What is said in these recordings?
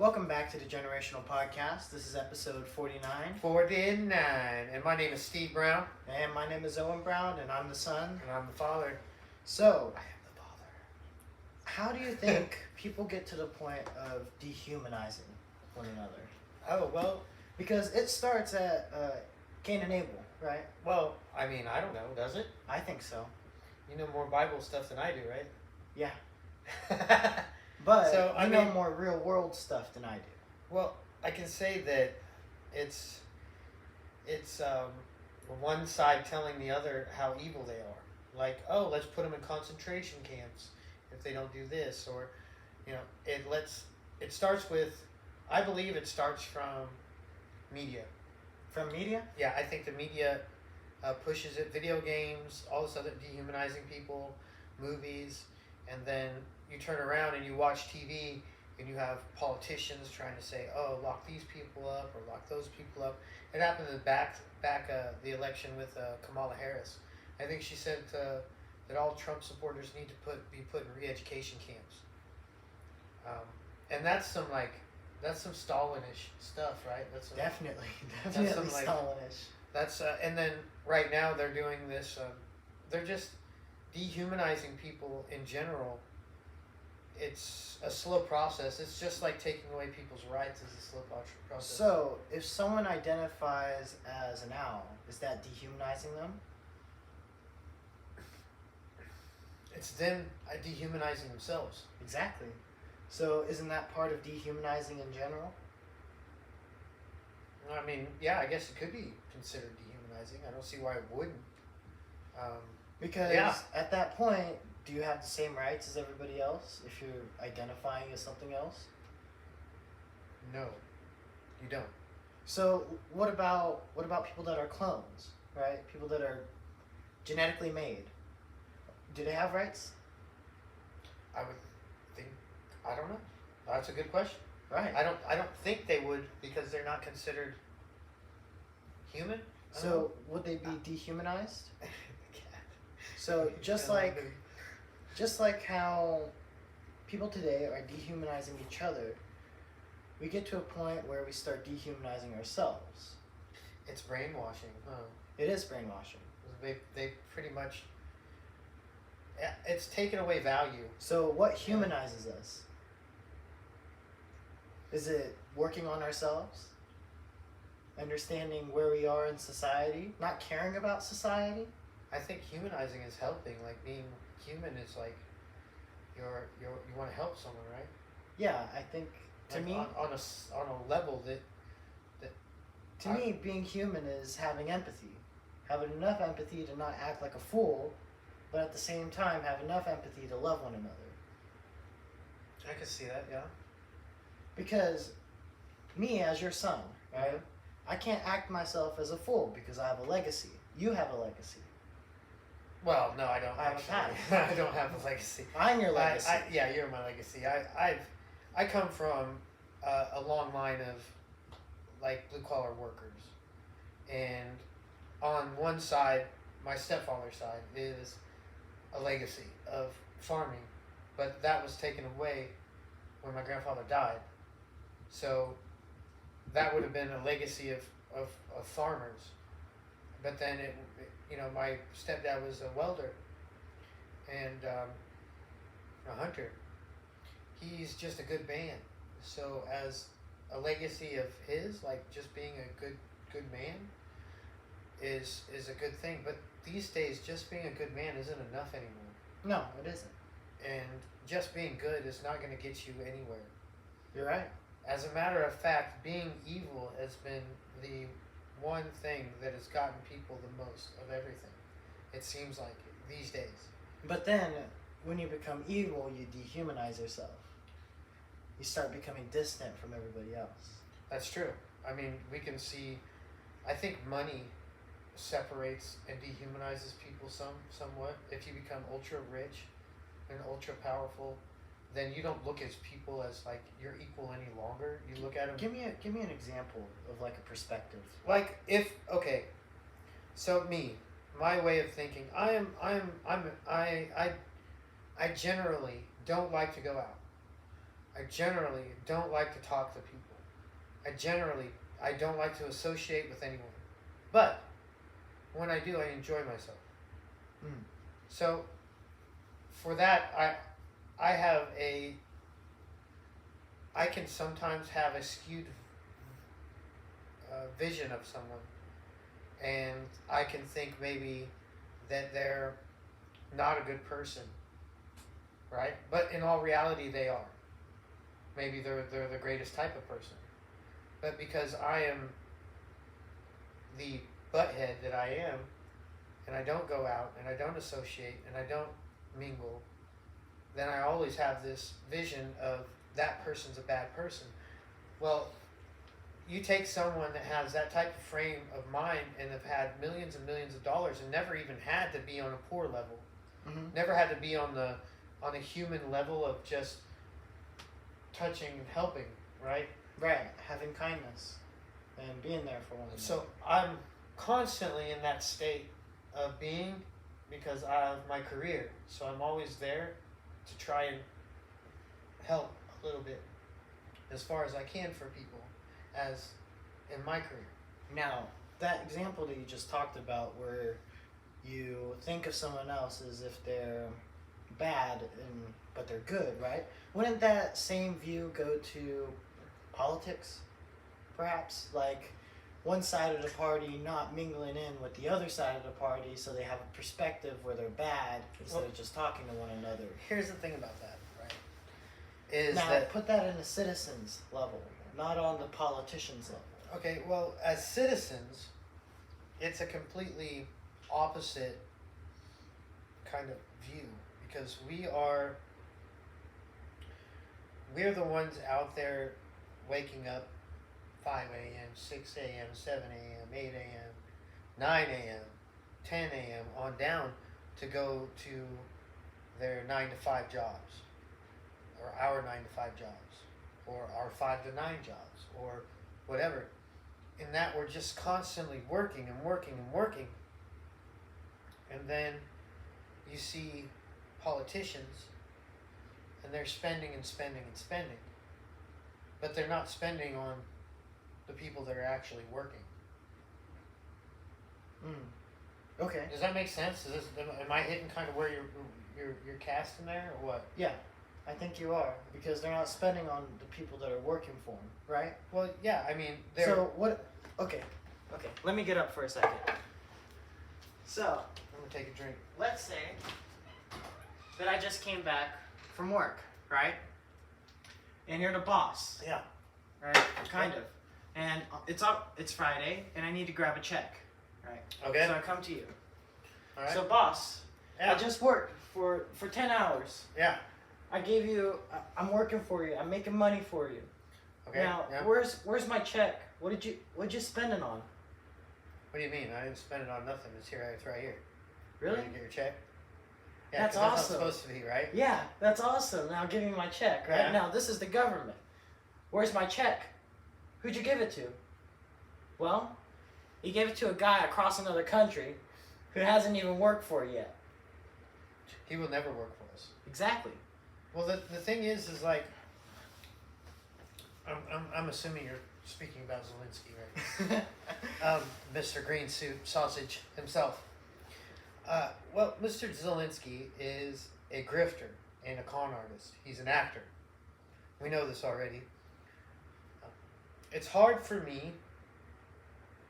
Welcome back to the Generational Podcast. This is episode 49. 49. And my name is Steve Brown. And my name is Owen Brown, and I'm the son. And I'm the father. So, I am the father. how do you think people get to the point of dehumanizing one another? Oh, well, Because it starts at Cain and Abel, right? I mean, I don't know, does it? I think so. You know more Bible stuff than I do, right? Yeah. But So, I know more real world stuff than I do. Well, I can say that it's one side telling the other how evil they are. Like, oh, let's put them in concentration camps if they don't do this, or it starts with, I believe it starts from media. From media? Yeah, I think the media pushes it. Video games, all this other dehumanizing people, movies, and then you turn around and you watch TV and you have politicians trying to say, oh, lock these people up or lock those people up. It happened in the election with Kamala Harris. I think she said that all Trump supporters need to be put in re-education camps. And that's some Stalinish stuff, right? Definitely some, Stalinish. That's and then right now they're doing this. They're just dehumanizing people in general. It's a slow process. It's just like taking away people's rights is a slow process. So, if someone identifies as an owl, is that dehumanizing them? It's them dehumanizing themselves. Exactly. So, isn't that part of dehumanizing in general? I mean, yeah, I guess it could be considered dehumanizing. I don't see why it wouldn't. Because Yeah. at that point, do you have the same rights as everybody else if you're identifying as something else? No, you don't. So what about people that are clones, right? People that are genetically made. Do they have rights? I would think. I don't know. That's a good question. Right. I don't think they would because they're not considered human. So would they be dehumanized? So just like how people today are dehumanizing each other, we get to a point where we start dehumanizing ourselves. It's brainwashing. Huh? It is brainwashing. They pretty much. It's taken away value. So what humanizes us? Is it working on ourselves? Understanding where we are in society? Not caring about society? I think humanizing is helping. Like being human is like you want to help someone, right? Yeah, I think to Like me on a level that being human is having empathy. Having enough empathy to not act like a fool, but at the same time have enough empathy to love one another. I can see that. Yeah. Because me as your son, right? I can't act myself as a fool because I have a legacy. You have a legacy. Well, no, I don't. I have a actually. past. I don't have a legacy. I'm your legacy. Yeah, you're my legacy. I come from a long line of like blue collar workers, and on one side, my stepfather's side is a legacy of farming, but that was taken away when my grandfather died. So that would have been a legacy of farmers, but then my stepdad was a welder and a hunter. He's just a good man. So as a legacy of his, like just being a good man is a good thing. But these days, just being a good man isn't enough anymore. No, it isn't. And just being good is not going to get you anywhere. You're right. As a matter of fact, being evil has been the one thing that has gotten people the most of everything. It seems like these days. But then, when you become evil, you dehumanize yourself. You start becoming distant from everybody else. That's true. I mean, we can see, I think money separates and dehumanizes people somewhat. If you become ultra rich and ultra powerful, then you don't look at people as like you're equal any longer. You look at them. Give me an example of like a perspective. Like so my way of thinking, I generally don't like to go out. I generally don't like to talk to people. I don't like to associate with anyone. But when I do, I enjoy myself. Mm. So for that, I can sometimes have a skewed vision of someone, and I can think maybe that they're not a good person, right? But in all reality, they are. Maybe they're the greatest type of person. But because I am the butthead that I am, and I don't go out, and I don't associate, and I don't mingle, then I always have this vision of that person's a bad person. Well, you take someone that has that type of frame of mind and have had millions and millions of dollars and never even had to be on a poor level, never had to be on a human level of just touching and helping, right? Right, having kindness and being there for one another. So I'm constantly in that state of being, because I have my career. So I'm always there to try and help a little bit as far as I can for people as in my career. Now, that example that you just talked about where you think of someone else as if they're bad but they're good, right? Wouldn't that same view go to politics, perhaps? Like one side of the party not mingling in with the other side of the party so they have a perspective where they're bad instead of just talking to one another. Here's the thing about that, right? Is now, that put that in the citizens level, not on the politicians level. okay, well, as citizens, it's a completely opposite kind of view, because we're the ones out there waking up 5 a.m., 6 a.m., 7 a.m., 8 a.m., 9 a.m., 10 a.m. on down to go to their 9 to 5 jobs, or our 9 to 5 jobs, or our 5 to 9 jobs, or whatever. In that we're just constantly working and working and working. And then you see politicians, and they're spending and spending and spending, but they're not spending on the people that are actually working. Okay. Does that make sense? Am I hitting kind of where you're casting there, or what? Yeah, I think you are, because they're not spending on the people that are working for them, right? Well, yeah, I mean, they're... So what? Okay, let me get up for a second. So I'm gonna take a drink. let's say that I just came back from work, right? And you're the boss. Yeah. Right? Kind of. And it's Friday, and I need to grab a check, right? Okay. So I come to you. All right. So boss, Yeah. I just worked for 10 hours. Yeah. I'm working for you. I'm making money for you. Okay. Now, yeah. where's my check? What'd you spend it on? What do you mean? I didn't spend it on nothing. It's here. It's right here. Really? You get your check? Yeah, That's 'cause awesome. That's how it's supposed to be, right? Yeah, that's awesome. Now give me my check, right? Yeah. Now this is the government. Where's my check? Who'd you give it to? Well, you gave it to a guy across another country who hasn't even worked for it yet. He will never work for us. Exactly. Well, the thing is like, I'm assuming you're speaking about Zelensky, right? Mr. Green Suit Sausage himself. Well, Mr. Zelensky is a grifter and a con artist. He's an actor. We know this already. It's hard for me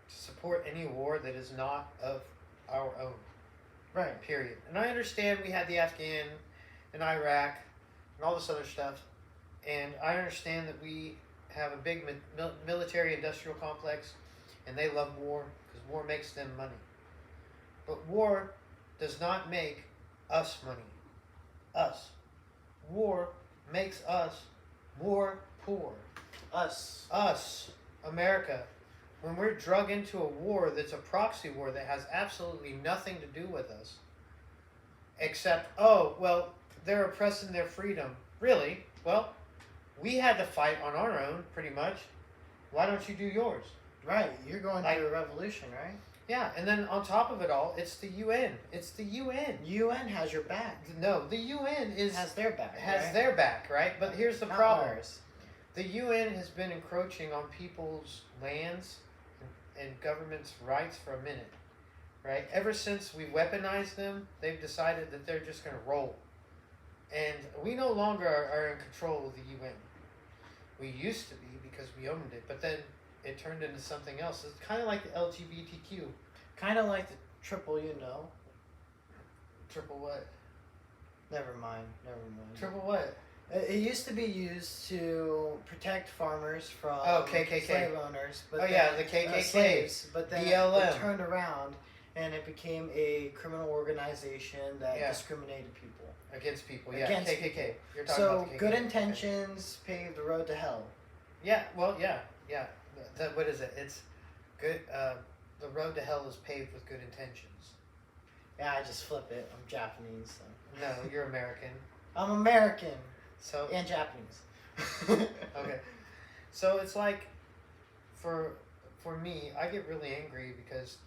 to support any war that is not of our own. Right. Period. And I understand we had the Afghan and Iraq and all this other stuff. And I understand that we have a big military industrial complex, and they love war because war makes them money. But war does not make us money. Us. War makes us more poor. Us. Us. America. When we're drug into a war that's a proxy war that has absolutely nothing to do with us, except, oh, well, they're oppressing their freedom. Really? Well, we had to fight on our own, pretty much. Why don't you do yours? Right. You're going through a revolution, right? Yeah, and then on top of it all, it's the UN. It's the UN. UN has your back. No, the UN has their back. Has their back, right? But here's the Not problem. ours. The UN has been encroaching on people's lands and government's rights for a minute, right? Ever since we weaponized them, they've decided that they're just going to roll. And we no longer are in control of the UN. We used to be because we owned it, but then it turned into something else. It's kind of like the LGBTQ. Kind of like the triple, you know. Triple what? Never mind. Triple what? It used to be used to protect farmers from KKK. slave owners. But the KKK. Slaves, but then BLM. it turned around and it became a criminal organization that discriminated people. Against people, Against KKK. people. You're talking about the KKK. Good intentions pave the road to hell. Yeah, well, yeah. What is it? It's good. The road to hell is paved with good intentions. Yeah, I just flip it. I'm Japanese. So. No, you're American. I'm American. So and Japanese. Okay, so it's like, for me, I get really angry because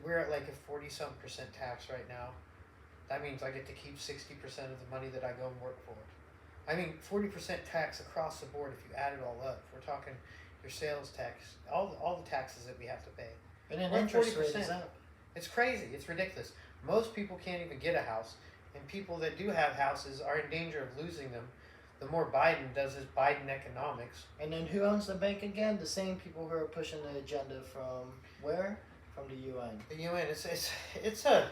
we're at like a 40-something% tax right now. That means I get to keep 60% of the money that I go and work for. I mean, 40% tax across the board if you add it all up. We're talking your sales tax, all the taxes that we have to pay. And then interest rate is up. It's crazy. It's ridiculous. Most people can't even get a house, and people that do have houses are in danger of losing them. The more Biden does his Biden economics. And then who owns the bank again? The same people who are pushing the agenda from where? From the UN. The UN. It's a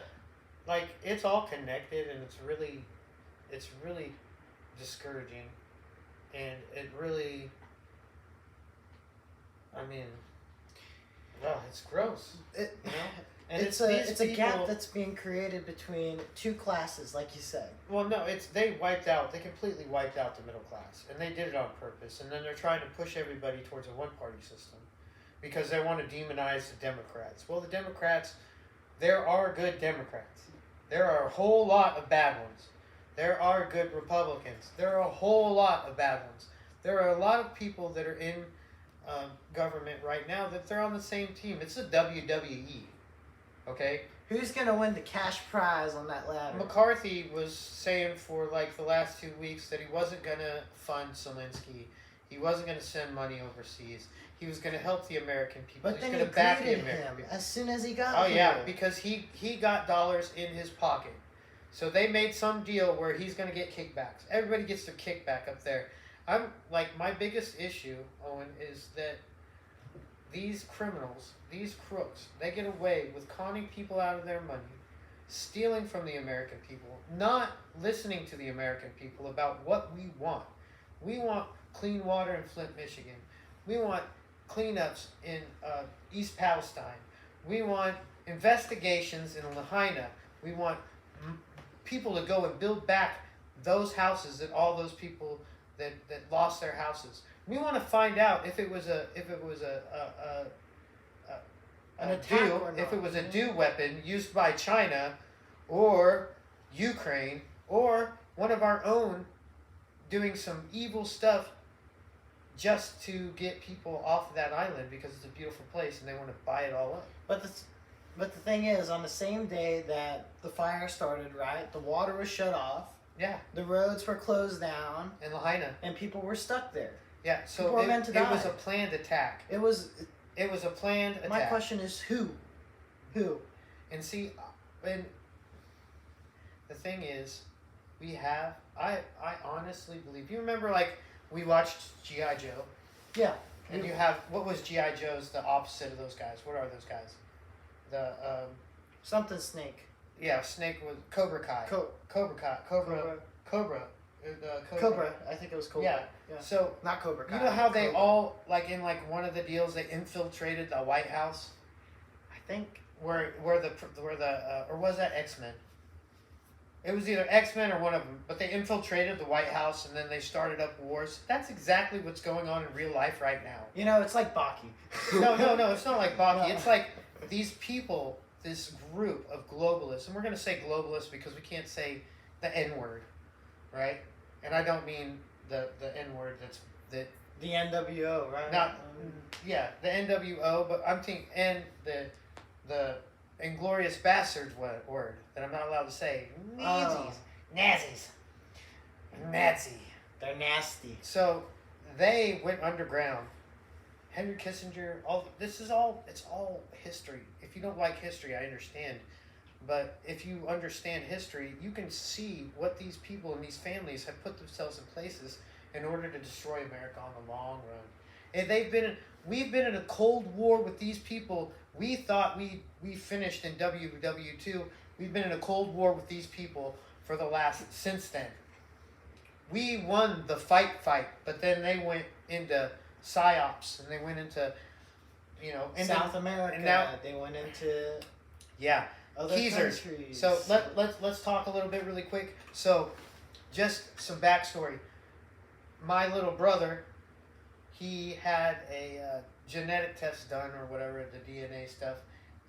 like it's all connected, and it's really discouraging, and it really. I mean, well, it's gross. You know? And it's a gap that's being created between two classes, like you said. Well, no, they completely wiped out the middle class, and they did it on purpose. And then they're trying to push everybody towards a one-party system because they want to demonize the Democrats. Well, the Democrats, there are good Democrats. There are a whole lot of bad ones. There are good Republicans. There are a whole lot of bad ones. There are a lot of people that are in government right now that they're on the same team. It's the WWE. Okay? Who's going to win the cash prize on that ladder? McCarthy was saying for like the last 2 weeks that he wasn't going to fund Zelensky. He wasn't going to send money overseas. He was going to help the American people. But He's then going to back the American him people. as soon as he got here. here. Yeah, because he got dollars in his pocket. So they made some deal where he's going to get kickbacks. Everybody gets their kickback up there. I'm like, my biggest issue, Owen, is that these criminals, these crooks, they get away with conning people out of their money, stealing from the American people, not listening to the American people about what we want. We want clean water in Flint, Michigan. We want cleanups in East Palestine. We want investigations in Lahaina. We want people to go and build back those houses that all those people that lost their houses. We want to find out if it was a DEW weapon used by China or Ukraine or one of our own doing some evil stuff just to get people off of that island because it's a beautiful place and they want to buy it all up. But the thing is, on the same day that the fire started, right, the water was shut off. Yeah. The roads were closed down. In Lahaina. And people were stuck there. Yeah, so it was a planned attack. It was a planned attack. My question is who? Who? And see, and the thing is, I honestly believe, you remember like we watched G.I. Joe? Yeah. And what was G.I. Joe's the opposite of those guys? What are those guys? Something Snake. Yeah, Snake was Cobra Kai. Cobra. Cobra. I think it was Cobra. Yeah. So not Cobra Kai. You know how they all in one of the deals they infiltrated the White House? I think where the or was that X-Men? It was either X-Men or one of them, but they infiltrated the White House and then they started up wars. That's exactly what's going on in real life right now. You know, it's like Baki. No, it's not like Baki. No. It's like these people, this group of globalists, and we're going to say globalists because we can't say the N-word, right? And I don't mean the N-word that the NWO, right? Not the NWO, but I'm thinking and the the inglorious bastards word that I'm not allowed to say. Nazis. Nazis. Nazi. They're nasty. So they went underground. Henry Kissinger, it's all history. If you don't like history, I understand. But if you understand history, you can see what these people and these families have put themselves in places in order to destroy America on the long run. And we've been in a Cold War with these people. We thought we finished in WW2. We've been in a Cold War with these people since then. We won the fight, but then they went into psyops and they went into, South America. And now they went into other Keezers. countries. So let's talk a little bit really quick. So, just some backstory. My little brother, he had a genetic test done or whatever, the DNA stuff,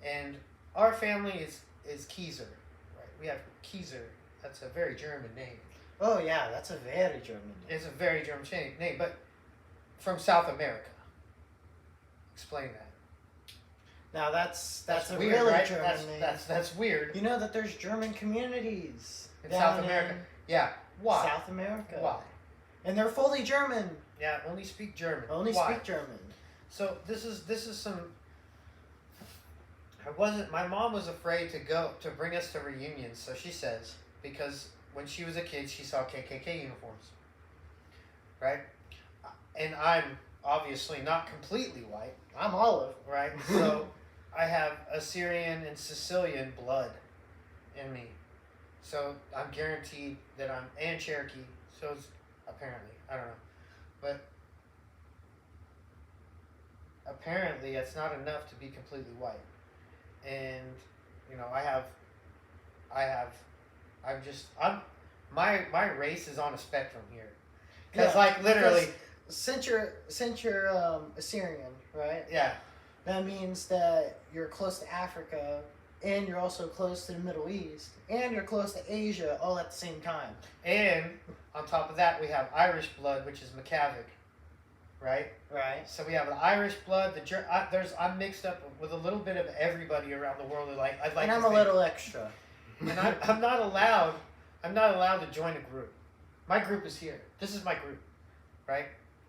and our family is Keezer, right? We have Keezer. That's a very German name. Oh yeah, that's a very German name. It's a very German name, but from South America. Explain that. Now that's a weird, really right? German name. That's weird. You know that there's German communities in South America. Yeah. Why? South America. Why? And they're fully German. Yeah, only speak German. Only Why? speak German. So this is some. My mom was afraid to bring us to reunions, so she says, because when she was a kid, she saw KKK uniforms. Right? And I'm obviously not completely white. I'm olive. Right? So I have Assyrian and Sicilian blood in me. So I'm guaranteed that and Cherokee. So it's apparently, I don't know. But apparently it's not enough to be completely white. And, my race is on a spectrum here. Because, literally. Since you're Assyrian, right? Yeah. That means that you're close to Africa, and you're also close to the Middle East, and you're close to Asia all at the same time. And on top of that, we have Irish blood, which is McCavick, right? Right. So we have an Irish blood. I'm mixed up with a little bit of everybody around the world. And I'm a little extra. And I'm not allowed. I'm not allowed to join a group. My group is here. This is my group, right?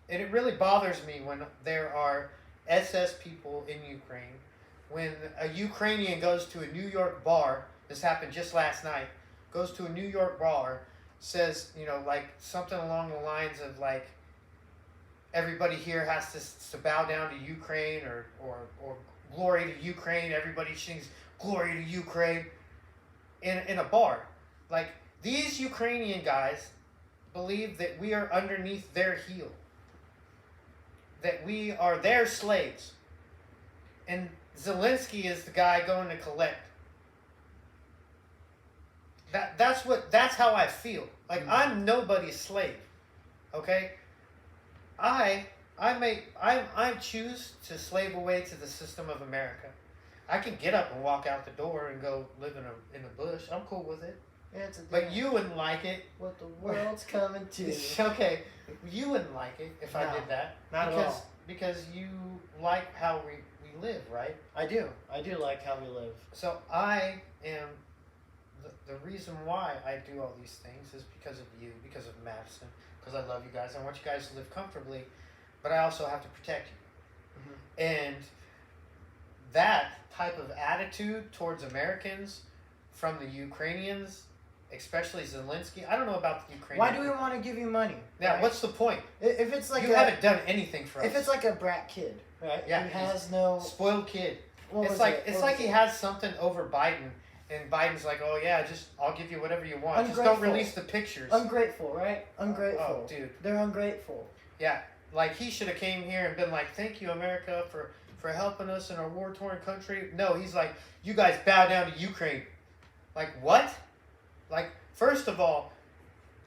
And it really bothers me when there are SS people in Ukraine. When a Ukrainian goes to a New York bar, this happened just last night, goes to a New York bar, says, something along the lines of, everybody here has to bow down to Ukraine or glory to Ukraine. Everybody sings glory to Ukraine in a bar. These Ukrainian guys believe that we are underneath their heel. That we are their slaves. And Zelensky is the guy going to collect. That's how I feel. I'm nobody's slave. Okay? I choose to slave away to the system of America. I can get up and walk out the door and go live in a bush. I'm cool with it. But you wouldn't like it. What the world's coming to. Okay. You wouldn't like it if I did that. Not at all. Because you like how we live, right? I do. I do like how we live. So I am... The reason why I do all these things is because of you, because of Madison, because I love you guys. I want you guys to live comfortably, but I also have to protect you. Mm-hmm. And that type of attitude towards Americans from the Ukrainians, especially Zelensky. I don't know about the Ukrainians. Why do we want to give you money? Now, right? What's the point? If it's like you haven't done anything for us. If it's like a brat kid, right? Yeah, he has no spoiled kid. It's like he has something over Biden, and Biden's like, oh yeah, I'll give you whatever you want. Just don't release the pictures. Ungrateful, right? Ungrateful. Oh, dude, they're ungrateful. Yeah, he should have came here and been like, thank you, America, for helping us in our war-torn country. No, he's like, you guys bow down to Ukraine. What? First of all,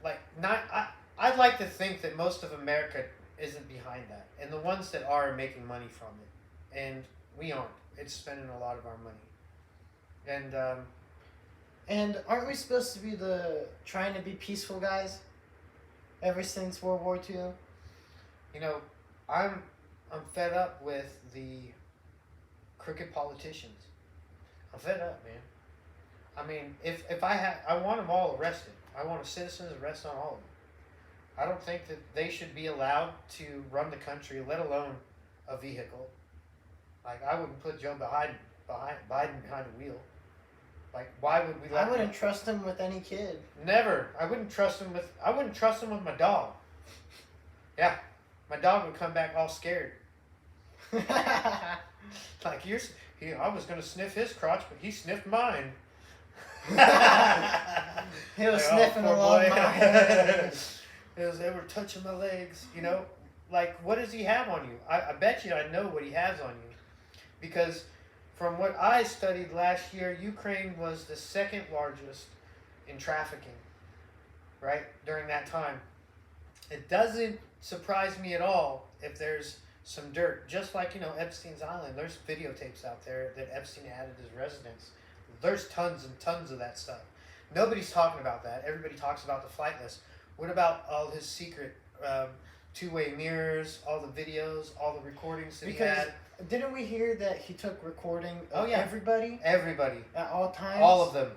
I'd like to think that most of America isn't behind that. And the ones that are making money from it. And we aren't. It's spending a lot of our money. And aren't we supposed to be trying to be peaceful guys? Ever since World War II? I'm fed up with the crooked politicians. I'm fed up, man. I mean, if I want them all arrested. I want a citizen's arrest on all of them. I don't think that they should be allowed to run the country, let alone a vehicle. Like, I wouldn't put Joe Biden behind a wheel. Like, why would we let I wouldn't trust him with any kid. Never. I wouldn't trust him with my dog. Yeah. My dog would come back all scared. Like, I was going to sniff his crotch, but he sniffed mine. He was sniffing along my head. They were touching my legs, you know. Like, what does he have on you? I bet you I know what he has on you. Because from what I studied last year, Ukraine was the second largest in trafficking, right, during that time. It doesn't surprise me at all if there's some dirt. Just like, you know, Epstein's Island, there's videotapes out there that Epstein had at his residence. There's tons and tons of that stuff. Nobody's talking about that. Everybody talks about the flight list. What about all his secret two-way mirrors, all the videos, all the recordings that he had? Didn't we hear that he took recording of everybody? Everybody. At all times? All of them.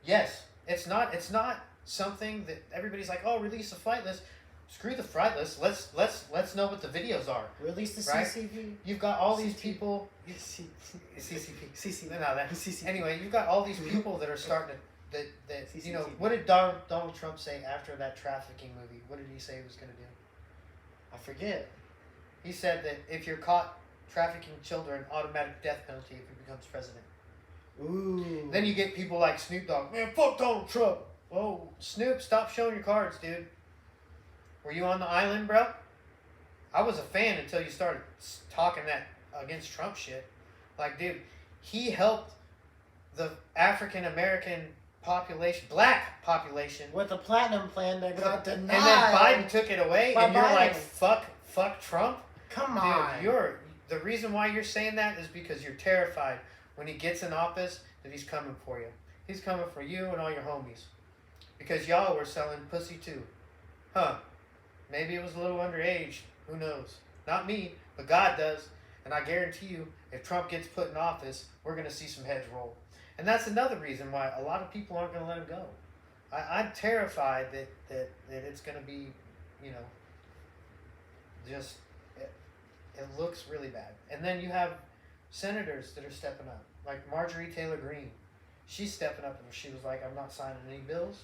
Yes. It's not something that everybody's like, oh, release the flight list. Screw the flight list. Let's know what the videos are. Release the right? CCP. You've got all these people. CCP. No, that. CCP. Anyway, you've got all these people that are starting to that you know. What did Donald Trump say after that trafficking movie? What did he say he was going to do? I forget. He said that if you're caught trafficking children, automatic death penalty if he becomes president. Ooh. Then you get people like Snoop Dogg. Man, fuck Donald Trump. Whoa, Snoop, stop showing your cards, dude. Were you on the island, bro? I was a fan until you started talking that against Trump shit. Like, dude, he helped the African American population, black population, with the platinum plan that got denied. And then Biden took it away, and you're like, fuck Trump? Come on. Dude, the reason why you're saying that is because you're terrified when he gets in office that he's coming for you. He's coming for you and all your homies. Because y'all were selling pussy too. Huh. Maybe it was a little underage. Who knows? Not me, but God does. And I guarantee you, if Trump gets put in office, we're going to see some heads roll. And that's another reason why a lot of people aren't going to let him go. I'm terrified that it's going to be, you know, just, it looks really bad. And then you have senators that are stepping up, like Marjorie Taylor Greene. She's stepping up and she was like, I'm not signing any bills.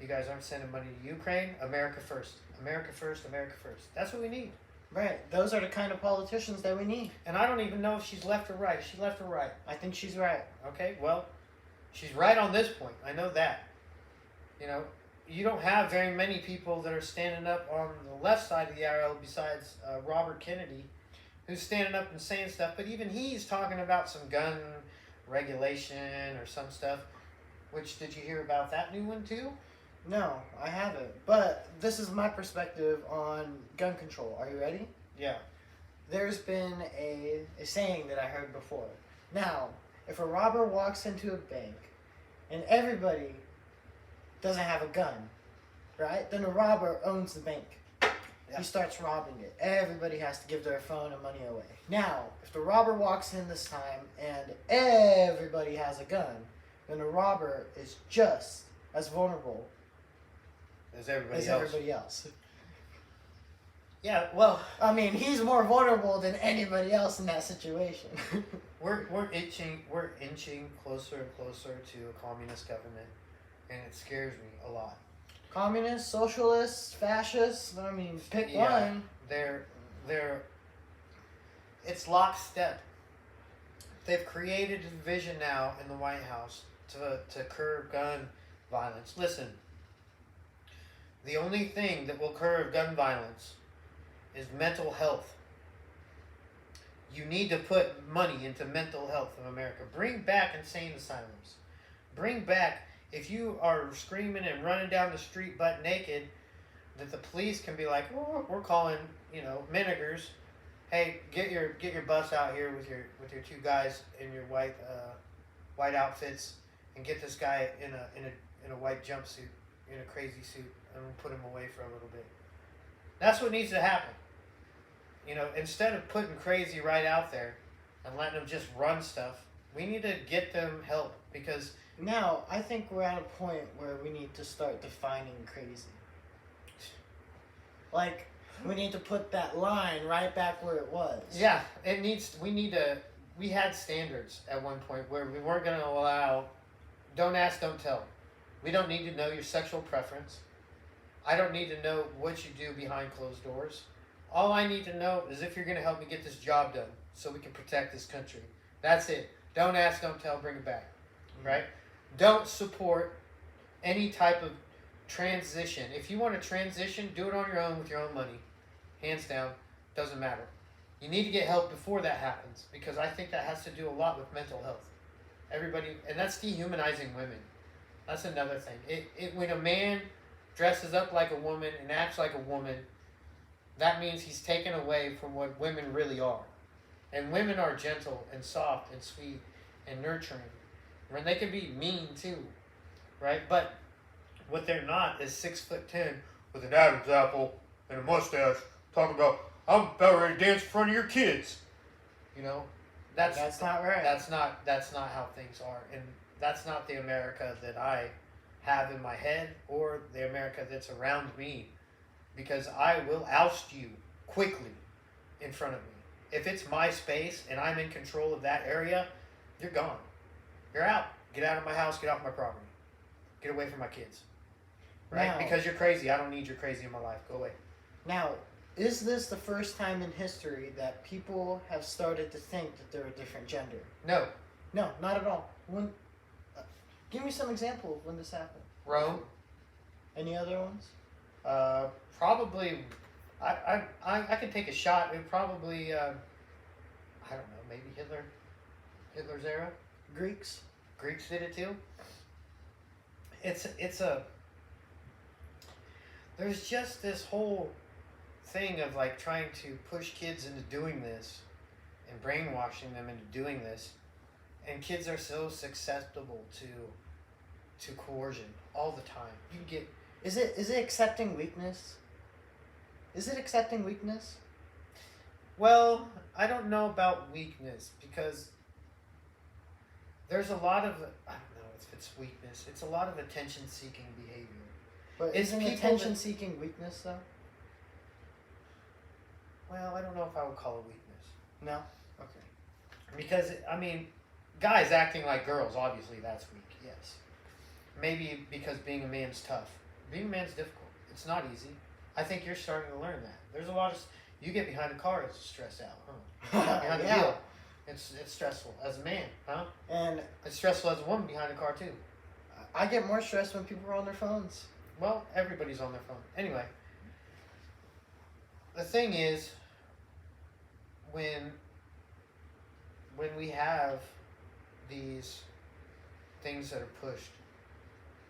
You guys aren't sending money to Ukraine. America first. America first, America first. That's what we need. Right. Those are the kind of politicians that we need. And I don't even know if she's left or right. Is she left or right? I think she's right. Okay, well, she's right on this point. I know that. You know, you don't have very many people that are standing up on the left side of the aisle besides Robert Kennedy, who's standing up and saying stuff. But even he's talking about some gun regulation or some stuff. Which, did you hear about that new one too? No, I haven't. But this is my perspective on gun control. Are you ready? Yeah. There's been a saying that I heard before. Now, if a robber walks into a bank and everybody doesn't have a gun, right? Then the robber owns the bank. Yeah. He starts robbing it. Everybody has to give their phone and money away. Now, if the robber walks in this time and everybody has a gun, then the robber is just as vulnerable as everybody else. Yeah, well, I mean, he's more vulnerable than anybody else in that situation. we're inching closer and closer to a communist government, and it scares me a lot. Communists, socialists, fascists. I mean, pick one. They're it's lockstep. They've created a division now in the White House to curb gun violence. Listen, the only thing that will curb gun violence is mental health. You need to put money into mental health in America. Bring back insane asylums. Bring back, if you are screaming and running down the street butt naked, that the police can be like, oh, we're calling, you know, Menigers. Hey, get your bus out here with your two guys in your white outfits, and get this guy in a white jumpsuit, in a crazy suit, and put him away for a little bit. That's what needs to happen. You know, instead of putting crazy right out there and letting them just run stuff, We need to get them help because now I think we're at a point where we need to start defining crazy. Like, we need to put that line right back where it was. Yeah, it needs. We had standards at one point where we weren't going to allow. Don't ask, don't tell. We don't need to know your sexual preference. I don't need to know what you do behind closed doors. All I need to know is if you're going to help me get this job done so we can protect this country. That's it. Don't ask, don't tell, bring it back. Right? Don't support any type of transition. If you want to transition, do it on your own with your own money. Hands down. Doesn't matter. You need to get help before that happens because I think that has to do a lot with mental health. Everybody, and that's dehumanizing women. That's another thing. When a man dresses up like a woman and acts like a woman, that means he's taken away from what women really are. And women are gentle and soft and sweet and nurturing. And they can be mean too, right? But what they're not is 6'10" with an Adam's apple and a mustache talking about, I'm about ready to dance in front of your kids. You know? That's not right. That's not how things are. And that's not the America that I have in my head or the America that's around me. Because I will oust you quickly in front of me. If it's my space and I'm in control of that area, you're gone. You're out. Get out of my house. Get off my property. Get away from my kids. Right? Now, because you're crazy. I don't need your crazy in my life. Go away. Now, is this the first time in history that people have started to think that they're a different gender? No. No, not at all. When, give me some example of when this happened. Rome. Any other ones? Probably. I could take a shot. It probably. I don't know. Maybe Hitler. Hitler's era. Greeks. Greeks did it too. There's just this whole thing of like trying to push kids into doing this and brainwashing them into doing this, and kids are so susceptible to coercion all the time. You get. Is it accepting weakness? Is it accepting weakness? Well, I don't know about weakness because there's a lot of, I don't know if it's weakness. It's a lot of attention-seeking behavior. But isn't attention-seeking weakness, though? Well, I don't know if I would call it weakness. No? Okay. Because, I mean, guys acting like girls, obviously that's weak, yes. Maybe because being a man's tough. Being a man's difficult. It's not easy. I think you're starting to learn that. There's a lot of, you get behind a car, it's stressed out, huh? Behind the wheel. It's stressful as a man, huh? And it's stressful as a woman behind a car too. I get more stressed when people are on their phones. Well, everybody's on their phone. Anyway, the thing is, when we have these things that are pushed,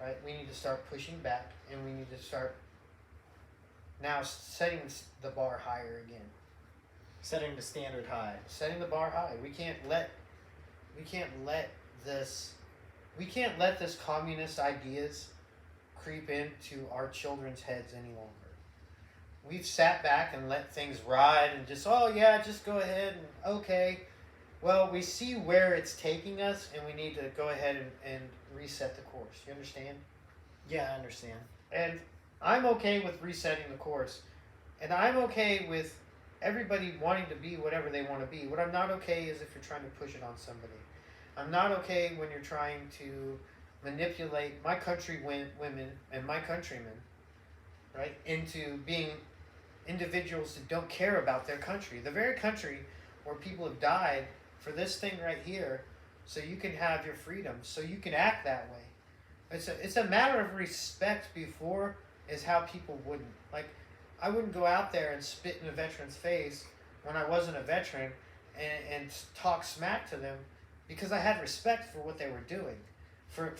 right? We need to start pushing back, and we need to start now setting the bar higher again. Setting the standard high. Setting the bar high. We can't let this communist ideas creep into our children's heads any longer. We've sat back and let things ride and just, oh yeah, just go ahead and okay. Well, we see where it's taking us, and we need to go ahead and reset the course. You understand? Yeah, I understand. And I'm okay with resetting the course. And I'm okay with everybody wanting to be whatever they want to be. What I'm not okay is if you're trying to push it on somebody. I'm not okay when you're trying to manipulate my country women and my countrymen, right, into being individuals that don't care about their country. The very country where people have died for this thing right here, so you can have your freedom, so you can act that way. It's a matter of respect before is how people wouldn't. Like, I wouldn't go out there and spit in a veteran's face when I wasn't a veteran and talk smack to them because I had respect for what they were doing, for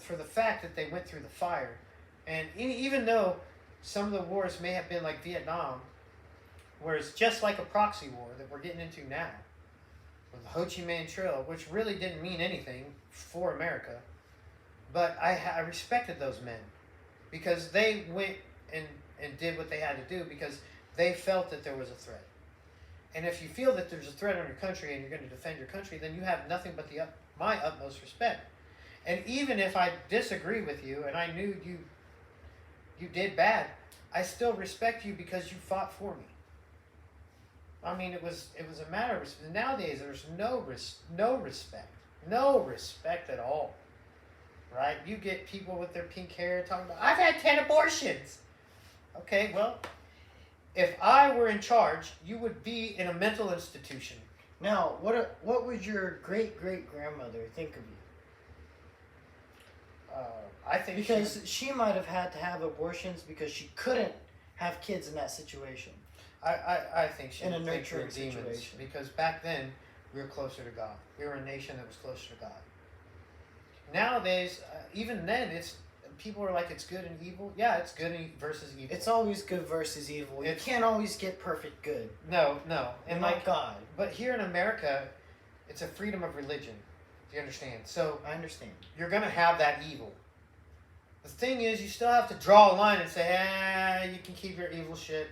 the fact that they went through the fire. And even though some of the wars may have been like Vietnam, where it's just like a proxy war that we're getting into now, with the Ho Chi Minh Trail, which really didn't mean anything for America, but I respected those men because they went and did what they had to do because they felt that there was a threat. And if you feel that there's a threat on your country and you're going to defend your country, then you have nothing but my utmost respect. And even if I disagree with you and I knew you did bad, I still respect you because you fought for me. I mean, it was a matter of respect. Nowadays, there's no respect at all, right? You get people with their pink hair talking about, I've had 10 abortions. Okay, well, if I were in charge, you would be in a mental institution. Now, what would your great-great-grandmother think of you? I think because she might have had to have abortions because she couldn't have kids in that situation. I think she in a would think we were nurturing demons, situation. because back then we were closer to God. We were a nation that was closer to God. Nowadays, even then, people are like, it's good and evil. Yeah, it's good versus evil. It's always good versus evil. You can't always get perfect good. No. And like God. But here in America, it's a freedom of religion. Do you understand? So I understand. You're going to have that evil. The thing is, you still have to draw a line and say, you can keep your evil shit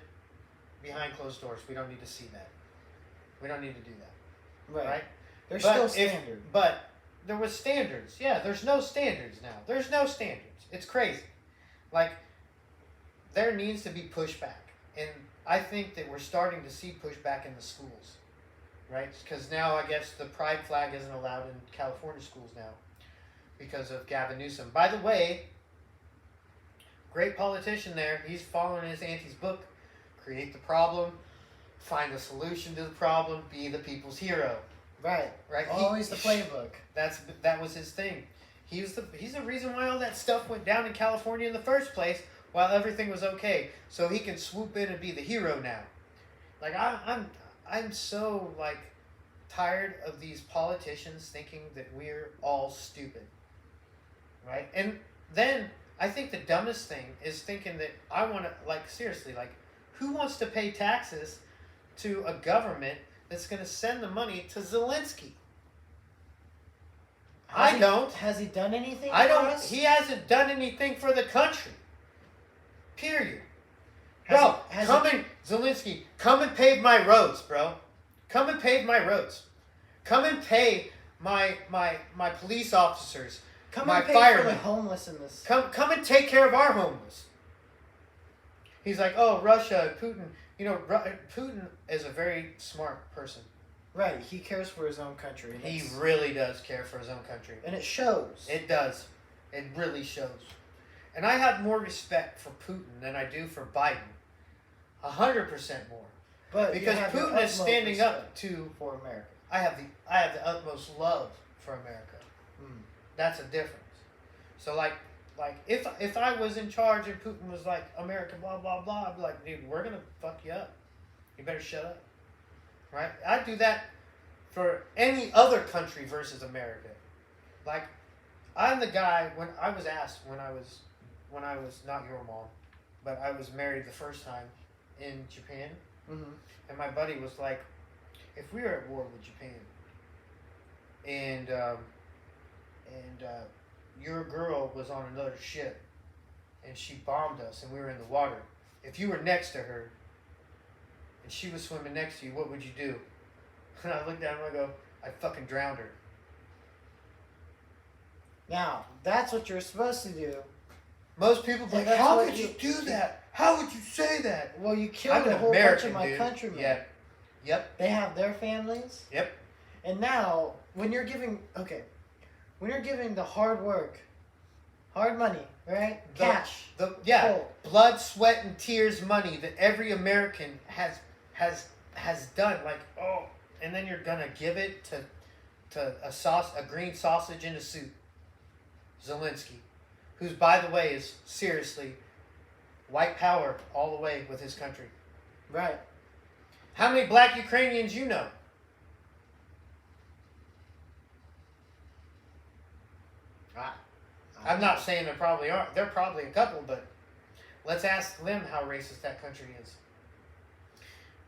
behind closed doors. We don't need to see that. We don't need to do that. Right? There's still standards. But there was standards. Yeah, there's no standards now. There's no standards. It's crazy. Like, there needs to be pushback. And I think that we're starting to see pushback in the schools. Right? Because now, I guess, the pride flag isn't allowed in California schools now because of Gavin Newsom. By the way, great politician there. He's following his auntie's book. Create the problem. Find the solution to the problem. Be the people's hero. Right. Always the playbook. That was his thing. He's the reason why all that stuff went down in California in the first place, while everything was okay. So he can swoop in and be the hero now. Like, I'm so, like, tired of these politicians thinking that we're all stupid. Right? And then I think the dumbest thing is thinking that I want to, like, seriously, like, who wants to pay taxes to a government that's going to send the money to Zelensky? I don't. Has he done anything I for don't. us? He hasn't done anything for the country. Period. Bro, Zelensky, come and pave my roads, bro. Come and pave my roads. Come and pay my police officers. Come and pay for the homeless in this. Come and take care of our homeless. He's like, oh, Russia, Putin. You know, Putin is a very smart person. Right, he cares for his own country. He really does care for his own country. And it shows. It does. It really shows. And I have more respect for Putin than I do for Biden. 100% more. But because Putin is standing up for America. I have the utmost love for America. That's a difference. So like if I was in charge and Putin was like, America, blah blah blah, I'd be like, dude, we're gonna fuck you up. You better shut up. Right? I'd do that for any other country versus America. Like, I'm the guy, when I was asked when I was not your mom, but I was married the first time in Japan, and my buddy was like, if we were at war with Japan, and your girl was on another ship, and she bombed us, and we were in the water, if you were next to her, and she was swimming next to you, what would you do? And I look down and I go, I fucking drowned her. Now, that's what you're supposed to do. Most people be like, how could you do that? How would you say that? Well, you killed a whole bunch of my countrymen. Yeah. Yep. They have their families. Yep. And now, when you're giving the hard work, hard money, right? Cash. Blood, sweat, and tears money that every American has done. Like, oh, and then you're gonna give it to a green sausage in a suit. Zelensky, who's, by the way, is seriously white power all the way with his country. Right. How many black Ukrainians you know? I'm not saying there probably aren't. There are probably a couple, but let's ask them how racist that country is.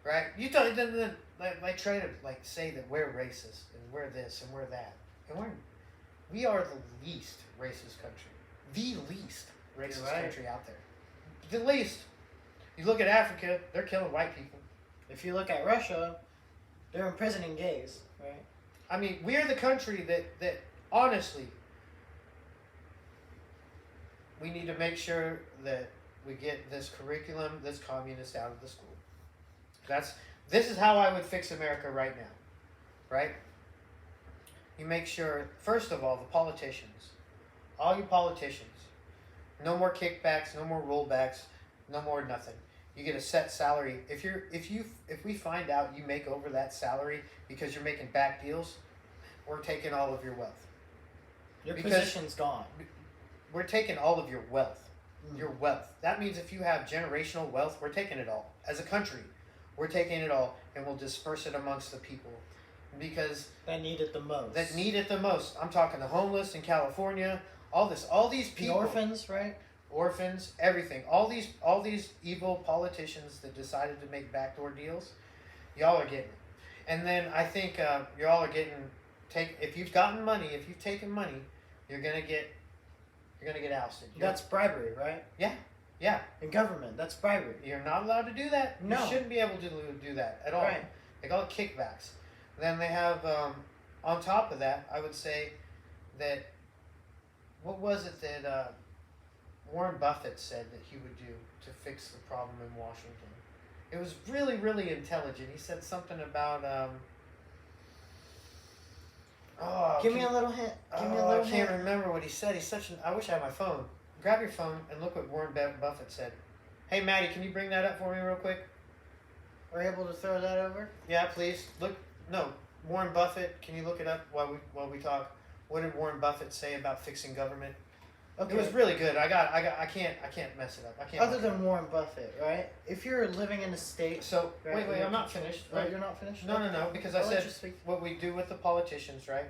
Right? You don't try to say that we're racist and we're this and we're that, and we are the least racist country, the least racist country out there, the least. You look at Africa; they're killing white people. If you look at Russia, They're imprisoning gays, right? I mean, we're the country that honestly, we need to make sure that we get this curriculum that's communist out of the school. This is how I would fix America right now, right? You make sure, first of all, the politicians, all you politicians, no more kickbacks, no more rollbacks, no more nothing. You get a set salary. If we find out you make over that salary because you're making back deals, we're taking all of your wealth. Your position's gone. We're taking all of your wealth. Your wealth. That means if you have generational wealth, we're taking it all. As a country, we're taking it all and we'll disperse it amongst the people. Because that need it the most. That need it the most. I'm talking the homeless in California, all these people. The orphans, right? Orphans, everything. All these evil politicians that decided to make backdoor deals, y'all are getting it. And then I think y'all are getting if you've gotten money, if you've taken money, you're gonna get ousted. That's bribery, right? Yeah. Yeah. In government, that's bribery. You're not allowed to do that. No. You shouldn't be able to do that at all. Right. They call it kickbacks. Then they have, on top of that, I would say that, what was it that Warren Buffett said that he would do to fix the problem in Washington? It was really, really intelligent. He said something about, give me a little hint. I can't remember what he said. I wish I had my phone. Grab your phone and look what Warren Buffett said. Hey, Maddie, can you bring that up for me real quick? Are you able to throw that over? Yeah, please. Warren Buffett, can you look it up while we talk? What did Warren Buffett say about fixing government? Okay. It was really good. I can't mess it up. I can't. Other than Warren Buffett, right? If you're living in a state. So right, wait, I'm not finished. Right? Oh, you're not finished? No, because I said what we do with the politicians, right?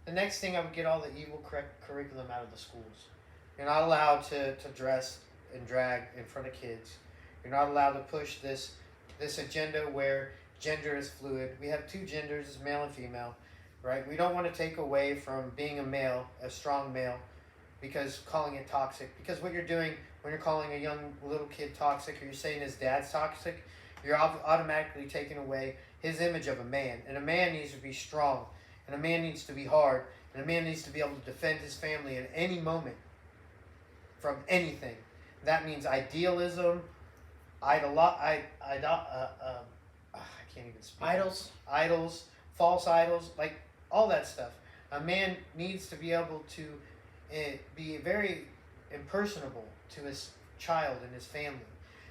The next thing I would get all the evil curriculum out of the schools. You're not allowed to dress and drag in front of kids. You're not allowed to push this agenda where gender is fluid. We have two genders, as male and female, right? We don't want to take away from being a male, a strong male, because calling it toxic. Because what you're doing when you're calling a young little kid toxic, or you're saying his dad's toxic, you're automatically taking away his image of a man. And a man needs to be strong, and a man needs to be hard, and a man needs to be able to defend his family at any moment from anything. That means idealism, I can't even speak. Idols, false idols, like all that stuff. A man needs to be able to be very impersonable to his child and his family.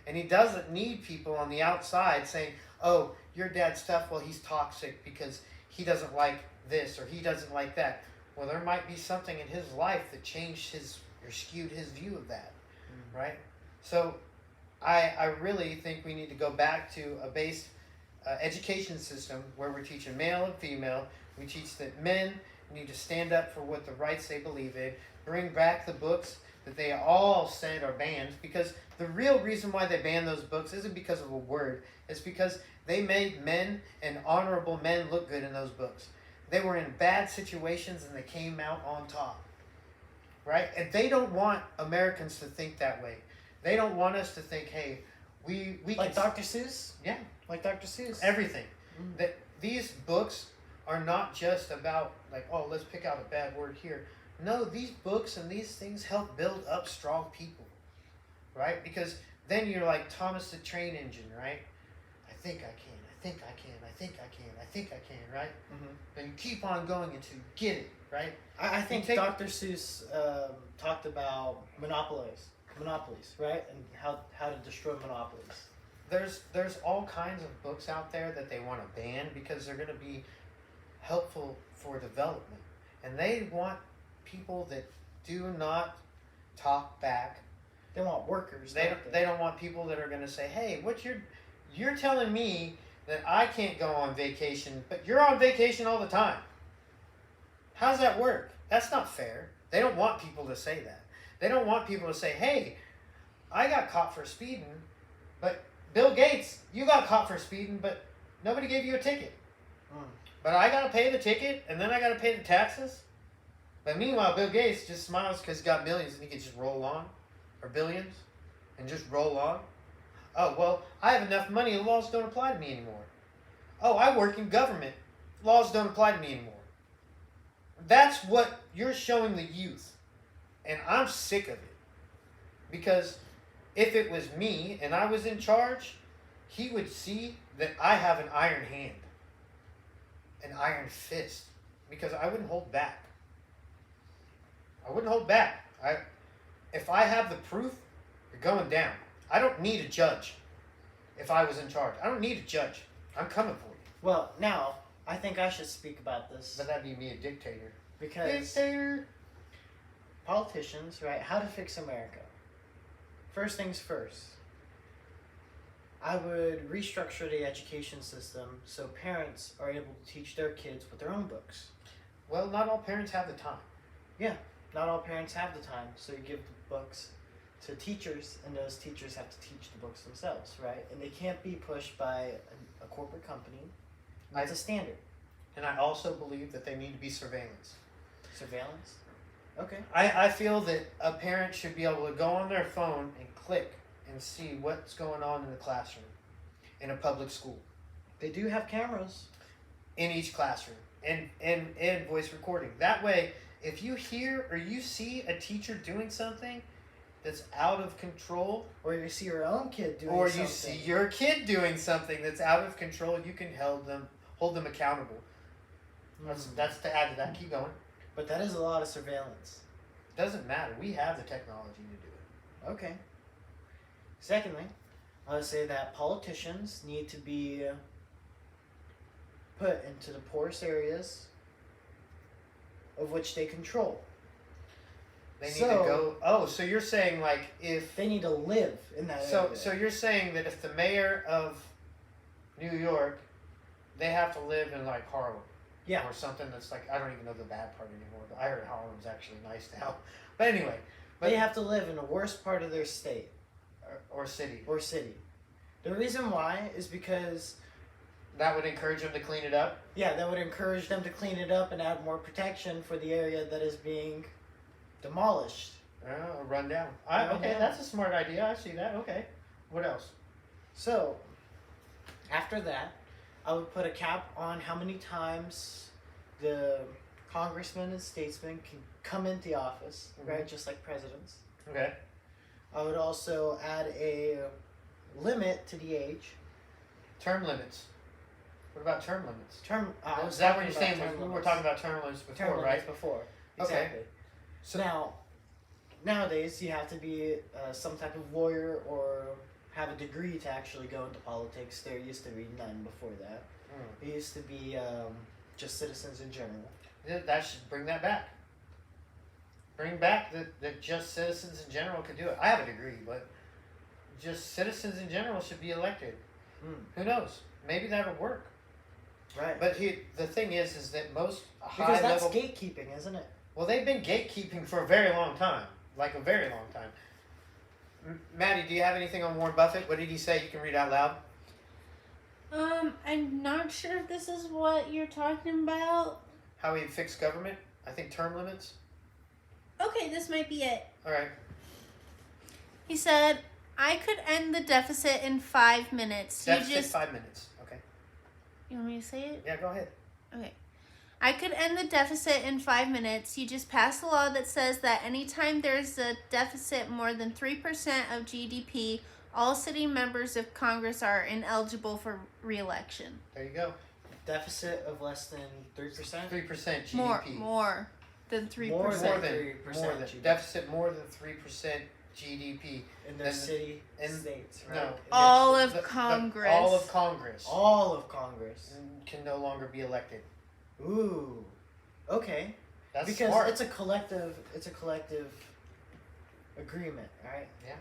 And he doesn't need people on the outside saying, oh, your dad's tough, well, he's toxic because he doesn't like this or he doesn't like that. Well, there might be something in his life that changed or skewed his view of that, right? So I really think we need to go back to a base education system where we're teaching male and female. We teach that men need to stand up for what the rights they believe in, bring back the books that they all said are banned, because the real reason why they banned those books isn't because of a word. It's because they made men and honorable men look good in those books. They were in bad situations and they came out on top, right? And they don't want Americans to think that way. They don't want us to think, hey, we like Dr. Seuss? Yeah. Like Dr. Seuss. Everything. That these books are not just about like, oh, let's pick out a bad word here. No, these books and these things help build up strong people, right? Because then you're like Thomas the Train Engine, right? I think I can, I think I can, I think I can, I think I can, right? And you keep on going until you get it, right? I think Dr. Seuss talked about monopolies, right? And how to destroy monopolies. There's all kinds of books out there that they want to ban because they're going to be helpful for development. And they want people that do not talk back. They want workers. They don't want people that are going to say, hey, you're telling me that I can't go on vacation, but you're on vacation all the time. How does that work? That's not fair. They don't want people to say that. They don't want people to say, hey, I got caught for speeding, but Bill Gates, you got caught for speeding, but nobody gave you a ticket. But I got to pay the ticket, and then I got to pay the taxes. But meanwhile, Bill Gates just smiles because he's got millions, and he can just roll on, or billions, and just roll on. Oh, well, I have enough money, the laws don't apply to me anymore. Oh, I work in government. Laws don't apply to me anymore. That's what you're showing the youth. And I'm sick of it. Because if it was me and I was in charge, he would see that I have an iron hand, an iron fist, because I wouldn't hold back. I wouldn't hold back. If I have the proof, you're going down. I don't need a judge. If I was in charge, I don't need a judge. I'm coming for you. Well, now I think I should speak about this. But that'd be me, a dictator. Because dictator. Politicians, right? How to fix America. First things first. I would restructure the education system so parents are able to teach their kids with their own books. Well, not all parents have the time. Yeah, not all parents have the time, so you give the books to teachers, and those teachers have to teach the books themselves, right? And they can't be pushed by a corporate company. It's a standard. And I also believe that they need to be surveillance. Surveillance? Okay. I feel that a parent should be able to go on their phone and click and see what's going on in the classroom in a public school. They do have cameras. In each classroom. And voice recording. That way, if you hear or you see a teacher doing something that's out of control, or you see your own kid doing or something, you see your kid doing something that's out of control, you can hold them accountable. That's to add to that. Keep going. But that is a lot of surveillance. Doesn't matter. We have the technology to do it. Okay. Secondly, I would say that politicians need to be put into the poorest areas of which they control. They need to go. Oh, so you're saying like if they need to live in that area. So you're saying that if the mayor of New York, they have to live in like Harlem. Yeah. Or something that's like, I don't even know the bad part anymore, but I heard Harlem's actually nice now. But anyway. They have to live in the worst part of their state. Or city. Or city. The reason why is because... That would encourage them to clean it up? Yeah, that would encourage them to clean it up and add more protection for the area that is being demolished. Or run down. Okay, that's a smart idea. I see that. Okay. What else? So, after that, I would put a cap on how many times the congressmen and statesmen can come into the office, right? Just like presidents. Okay. I would also add a limit to the age. Term limits. What about term limits? Is that what you're saying? We were talking about term limits before, term right? Limits before. Exactly. Okay. So nowadays you have to be some type of lawyer or have a degree to actually go into politics. There used to be none before that. It used to be just citizens in general. That should bring that back. Bring back that just citizens in general could do it. I have a degree, but just citizens in general should be elected. Who knows? Maybe that'll work. Right. But the thing is that most because that's gatekeeping, isn't it? Well, they've been gatekeeping for a very long time. Like a very long time. Maddie, do you have anything on Warren Buffett? What did he say? You can read out loud. I'm not sure if this is what you're talking about. How he fixed government? I think term limits. Okay, this might be it. All right. He said, I could end the deficit in 5 minutes. Deficit 5 minutes. Okay. You want me to say it? Yeah, go ahead. Okay. I could end the deficit in 5 minutes. You just pass a law that says that anytime there's a deficit more than 3% of GDP, all sitting members of Congress are ineligible for re-election. There you go. Deficit of less than 3%? 3% GDP. More than 3%. More than 3% GDP. Deficit more than 3% GDP. In their city, states, right? No. All of Congress. All of Congress. All of Congress. Can no longer be elected. Ooh. Okay. That's because smart. it's a collective agreement, right? Yeah.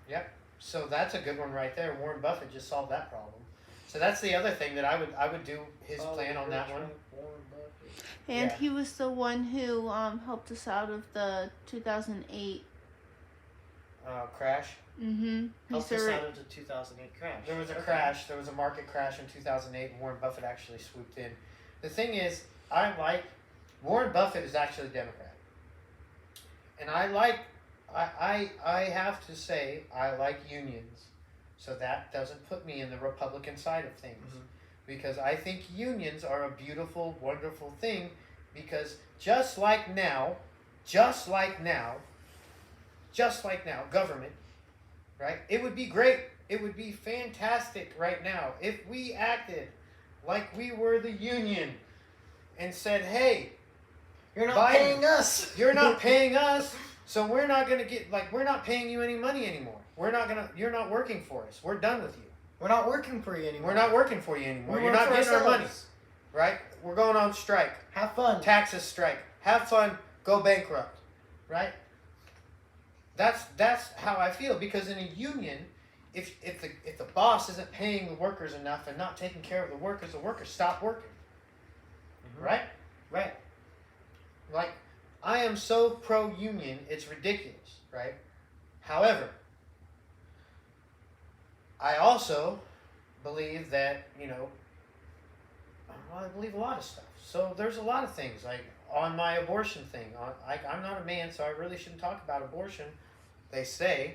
Yep. So that's a good one right there. Warren Buffett just solved that problem. So that's the other thing that I would do his plan on that one. And he was the one who helped us out of the 2008 crash. Helped us out of the 2008 crash. There was a crash. There was a market crash in 2008, and Warren Buffett actually swooped in. The thing is, Warren Buffett is actually a Democrat, and I have to say I like unions. So that doesn't put me in the Republican side of things. Mm-hmm. Because I think unions are a beautiful, wonderful thing, because just like now, government, right? It would be great. It would be fantastic right now if we acted like we were the union and said, hey, you're not Biden, paying us. You're not paying us, so we're not going to get, like, we're not paying you any money anymore. You're not working for us. We're done with you. We're not working for you anymore. We're not working for you anymore. You're not getting our money. Right? We're going on strike. Have fun. Taxes strike. Have fun. Go bankrupt. Right? That's how I feel, because in a union, if the boss isn't paying the workers enough and not taking care of the workers stop working. Mm-hmm. Right? Right. Like, I am so pro-union, it's ridiculous, right? However, I also believe that, I believe a lot of stuff. So there's a lot of things, like on my abortion thing. I'm not a man, so I really shouldn't talk about abortion. They say,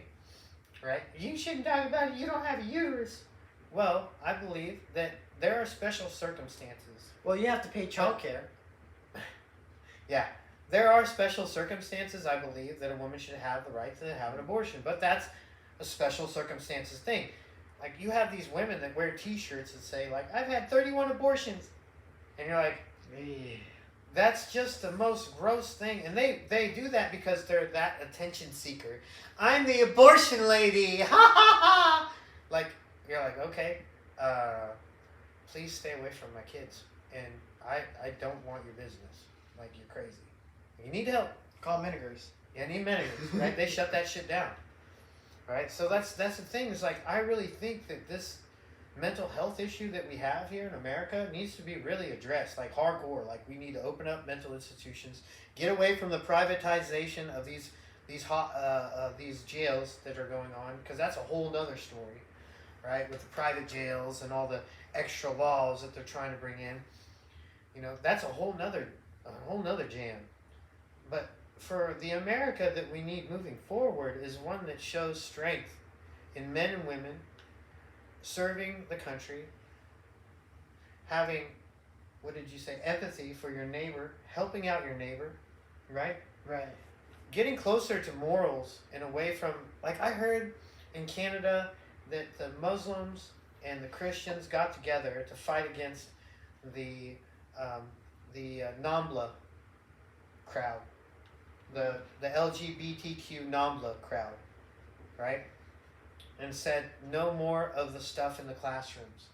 right? You shouldn't talk about it. You don't have a uterus. Well, I believe that there are special circumstances. Well, you have to pay child care. Yeah. There are special circumstances, I believe, that a woman should have the right to have an abortion. But that's a special circumstances thing. Like, you have these women that wear T-shirts that say, like, I've had 31 abortions. And you're like, that's just the most gross thing. And they do that because they're that attention seeker. I'm the abortion lady. Ha ha ha. Like, you're like, okay, please stay away from my kids. And I don't want your business. Like, you're crazy. You need help. Call Menigers. Yeah, I need Menigers, right? They shut that shit down. Right? So that's the thing. Is like, I really think that this mental health issue that we have here in America needs to be really addressed, like hardcore. Like, we need to open up mental institutions, get away from the privatization of these jails that are going on, because that's a whole nother story, right? With the private jails and all the extra laws that they're trying to bring in. That's a whole nother jam. But for the America that we need moving forward is one that shows strength in men and women serving the country, having, what did you say, empathy for your neighbor, helping out your neighbor, right? Right. Getting closer to morals and away from, like, I heard in Canada that the Muslims and the Christians got together to fight against the NAMBLA crowd, the LGBTQ NAMBLA crowd, right? And said no more of the stuff in the classrooms.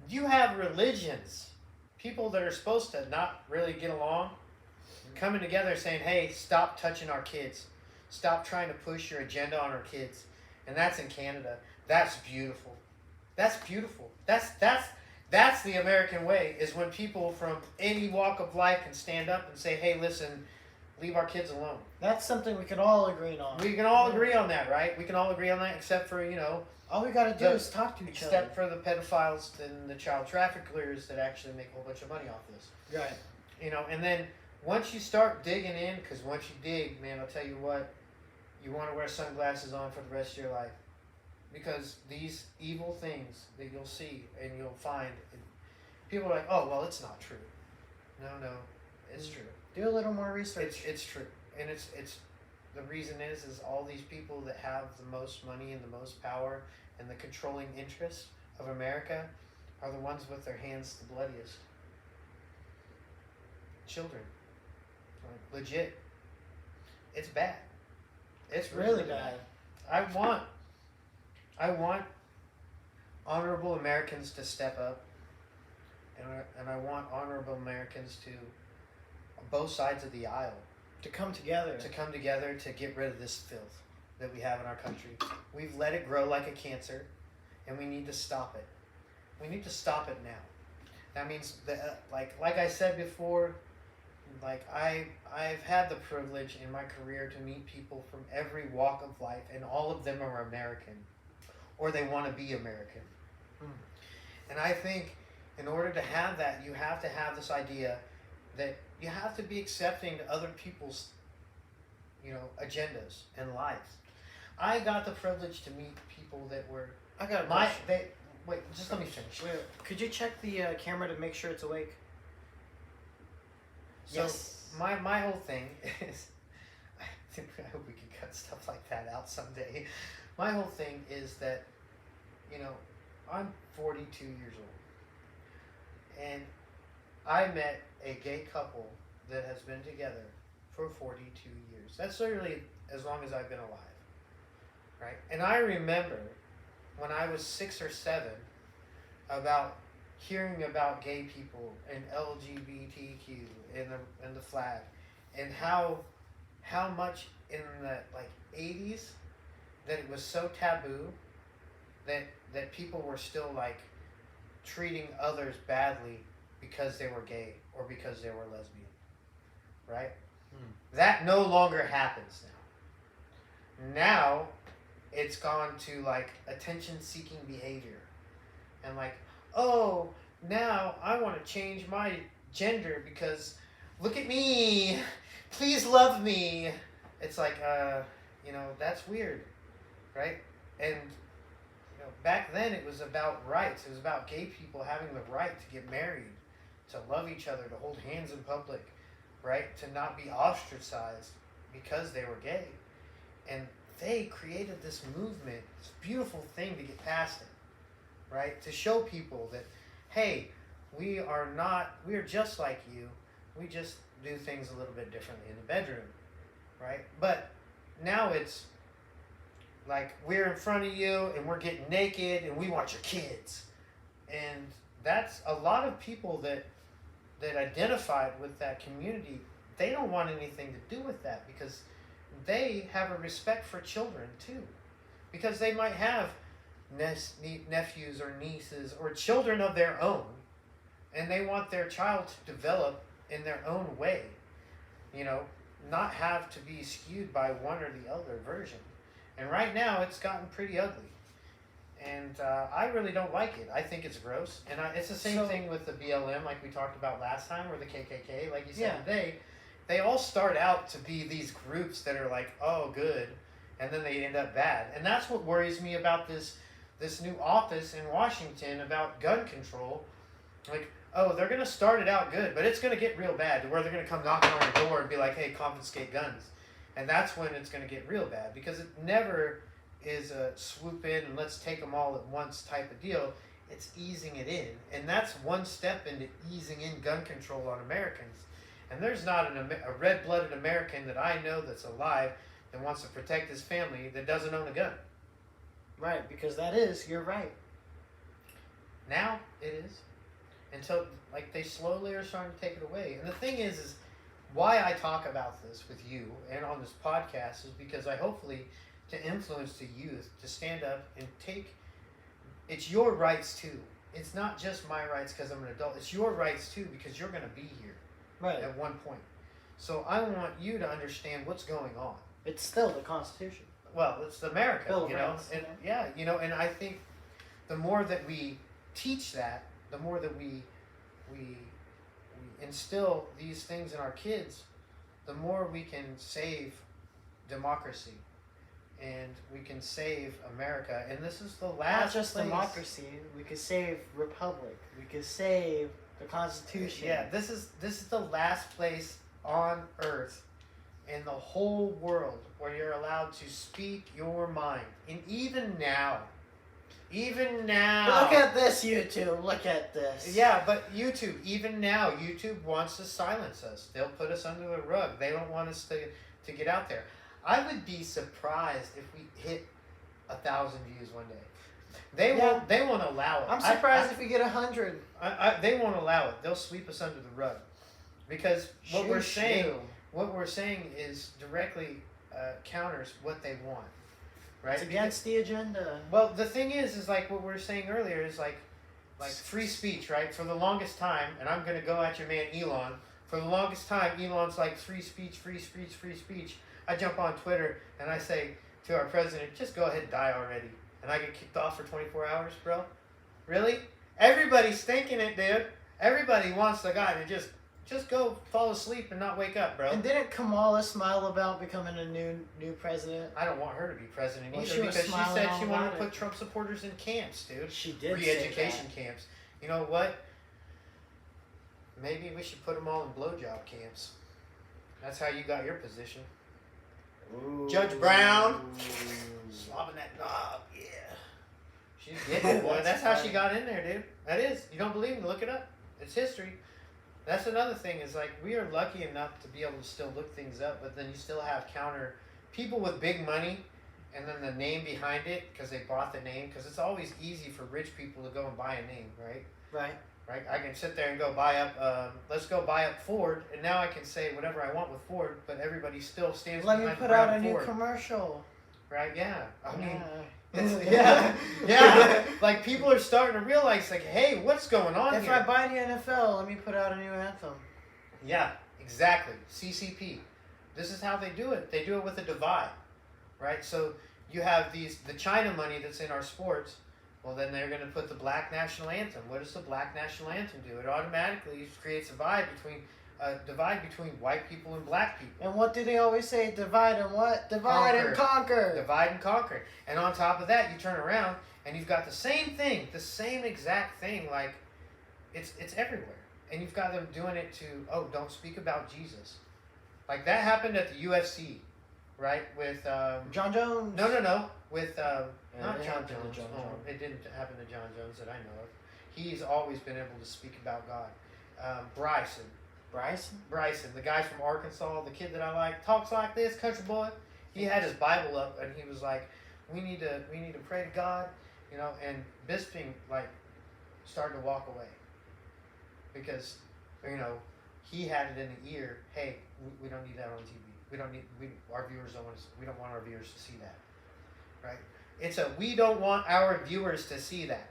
You have religions, people that are supposed to not really get along, coming together saying, hey, stop touching our kids. Stop trying to push your agenda on our kids. And that's in Canada. That's beautiful. That's beautiful. That's the American way, is when people from any walk of life can stand up and say, hey, listen, leave our kids alone. That's something we can all agree on. We can all agree on that, right? We can all agree on that, except for, all we got to do is talk to each other. Except for the pedophiles and the child traffickers that actually make a whole bunch of money off this. Right. And then once you start digging in, because once you dig, man, I'll tell you what, you want to wear sunglasses on for the rest of your life. Because these evil things that you'll see and you'll find, people are like, oh, well, it's not true. No, it's true. Do a little more research. It's true. And it's the reason is all these people that have the most money and the most power and the controlling interest of America are the ones with their hands the bloodiest. Children. Like, legit. It's bad. It's really bad. I want honorable Americans to step up, and I want honorable Americans to, on both sides of the aisle, to come together to get rid of this filth that we have in our country. We've let it grow like a cancer, and we need to stop it. We need to stop it now. That means that, like I said before, like I've had the privilege in my career to meet people from every walk of life, and all of them are American, or they want to be American. And I think in order to have that, you have to have this idea that you have to be accepting to other people's, agendas and lives. I got the privilege to meet people that were I got a My question. wait, just let me finish. Wait, could you check the camera to make sure it's awake? So Yes. my whole thing is, I hope we can cut stuff like that out someday. My whole thing is that, I'm 42 years old, and I met a gay couple that has been together for 42 years. That's literally as long as I've been alive, right? And I remember when I was 6 or 7 about hearing about gay people and LGBTQ and the flag, and how much in the 80s that it was so taboo that people were still treating others badly because they were gay or because they were lesbian, right? That no longer happens now. Now it's gone to attention-seeking behavior, and oh, now I want to change my gender because look at me, please love me. It's that's weird, right? And back then it was about rights. It was about gay people having the right to get married, to love each other, to hold hands in public, right? To not be ostracized because they were gay. And they created this movement, this beautiful thing to get past it, right? To show people that, hey, we are just like you. We just do things a little bit differently in the bedroom, right? But now it's we're in front of you and we're getting naked and we want your kids. And that's a lot of people that identified with that community. They don't want anything to do with that because they have a respect for children too, because they might have nephews or nieces or children of their own, and they want their child to develop in their own way, not have to be skewed by one or the other version. And right now it's gotten pretty ugly, and I really don't like it. I think it's gross, and it's the same thing with the BLM, like we talked about last time, or the KKK, like you said today. They all start out to be these groups that are oh, good, and then they end up bad. And that's what worries me about this new office in Washington about gun control. Oh, they're going to start it out good, but it's going to get real bad to where they're going to come knocking on your door and be like, hey, confiscate guns. And that's when it's going to get real bad, because it never is a swoop in and let's take them all at once type of deal. It's easing it in. And that's one step into easing in gun control on Americans. And there's not a red-blooded American that I know that's alive that wants to protect his family that doesn't own a gun. Right, because you're right. Now it is. Until, they slowly are starting to take it away. And the thing is why I talk about this with you and on this podcast is because I hopefully to influence the youth to stand up and it's your rights too. It's not just my rights because I'm an adult. It's your rights too because you're going to be here. Right. At one point. So I want you to understand what's going on. It's still the Constitution. Well, it's America, Bill of Rights, and and I think the more that we teach that, the more that we instill these things in our kids, the more we can save democracy, and we can save America. And this is the last. Not just democracy. We could save republic. We could save the Constitution. Yeah, this is the last place on earth in the whole world where you're allowed to speak your mind. And even now. Look at this, YouTube. Look at this. Yeah, but YouTube, even now, YouTube wants to silence us. They'll put us under the rug. They don't want us to get out there. I would be surprised if we hit 1,000 views one day. They won't allow it. I'm surprised if we get 100. They won't allow it. They'll sweep us under the rug, because what we're saying is directly counters what they want, right? It's against the agenda. Well, the thing is what we were saying earlier is like free speech, right? For the longest time, and I'm gonna go at your man Elon. For the longest time, Elon's like free speech, free speech, free speech. I jump on Twitter and I say to our president, just go ahead and die already. And I get kicked off for 24 hours, bro? Really? Everybody's thinking it, dude. Everybody wants the guy to just just go fall asleep and not wake up, bro. And didn't Kamala smile about becoming a new president? I don't want her to be president Well, either she was because she smiling said all she wanted about to it. put Trump supporters in camps, dude. She did say Re-education that. camps. You know what? Maybe we should put them all in blowjob camps. That's how you got your position. Ooh. Judge Brown. Slobbing that knob, yeah. She's getting it, boy. That's how she got in there, dude. That is. You don't believe me? Look it up. It's history. That's another thing is like we are lucky enough to be able to still look things up, but then you still have counter people with big money and then the name behind it because they bought the name because it's always easy for rich people to go and buy a name, right? Right. Right. I can sit there and go buy up. Let's go buy up Ford, and now I can say whatever I want with Ford, but everybody still stands Let me behind put the brand out a of new Ford. commercial. Right? Yeah. I mean. Yeah. It's, yeah. Like people are starting to realize, like, hey, what's going on If here? I buy the NFL, let me put out a new anthem. Yeah, exactly. CCP. This is how they do it. They do it with a divide, right? So you have the China money that's in our sports. Well, then they're going to put the black national anthem. What does the black national anthem do? It automatically creates a divide between white people and black people. And what do they always say? Divide and what? Divide and conquer. Divide and conquer. And on top of that, you turn around and you've got the same thing, the same exact thing. Like it's everywhere. And you've got them doing it to, don't speak about Jesus. Like that happened at the UFC, right? With John Jones. No. With not it John happened to Jones. John Oh, Jones. it didn't happen to John Jones that I know of. He's always been able to speak about God. Bryson, the guy from Arkansas, the kid that I like, talks like this, country boy. He had his Bible up and he was like, "We need to pray to God," you know. And Bisping like started to walk away because he had it in the ear. Hey, we don't need that on TV. Our viewers don't want to. We don't want our viewers to see that, right? We don't want our viewers to see that.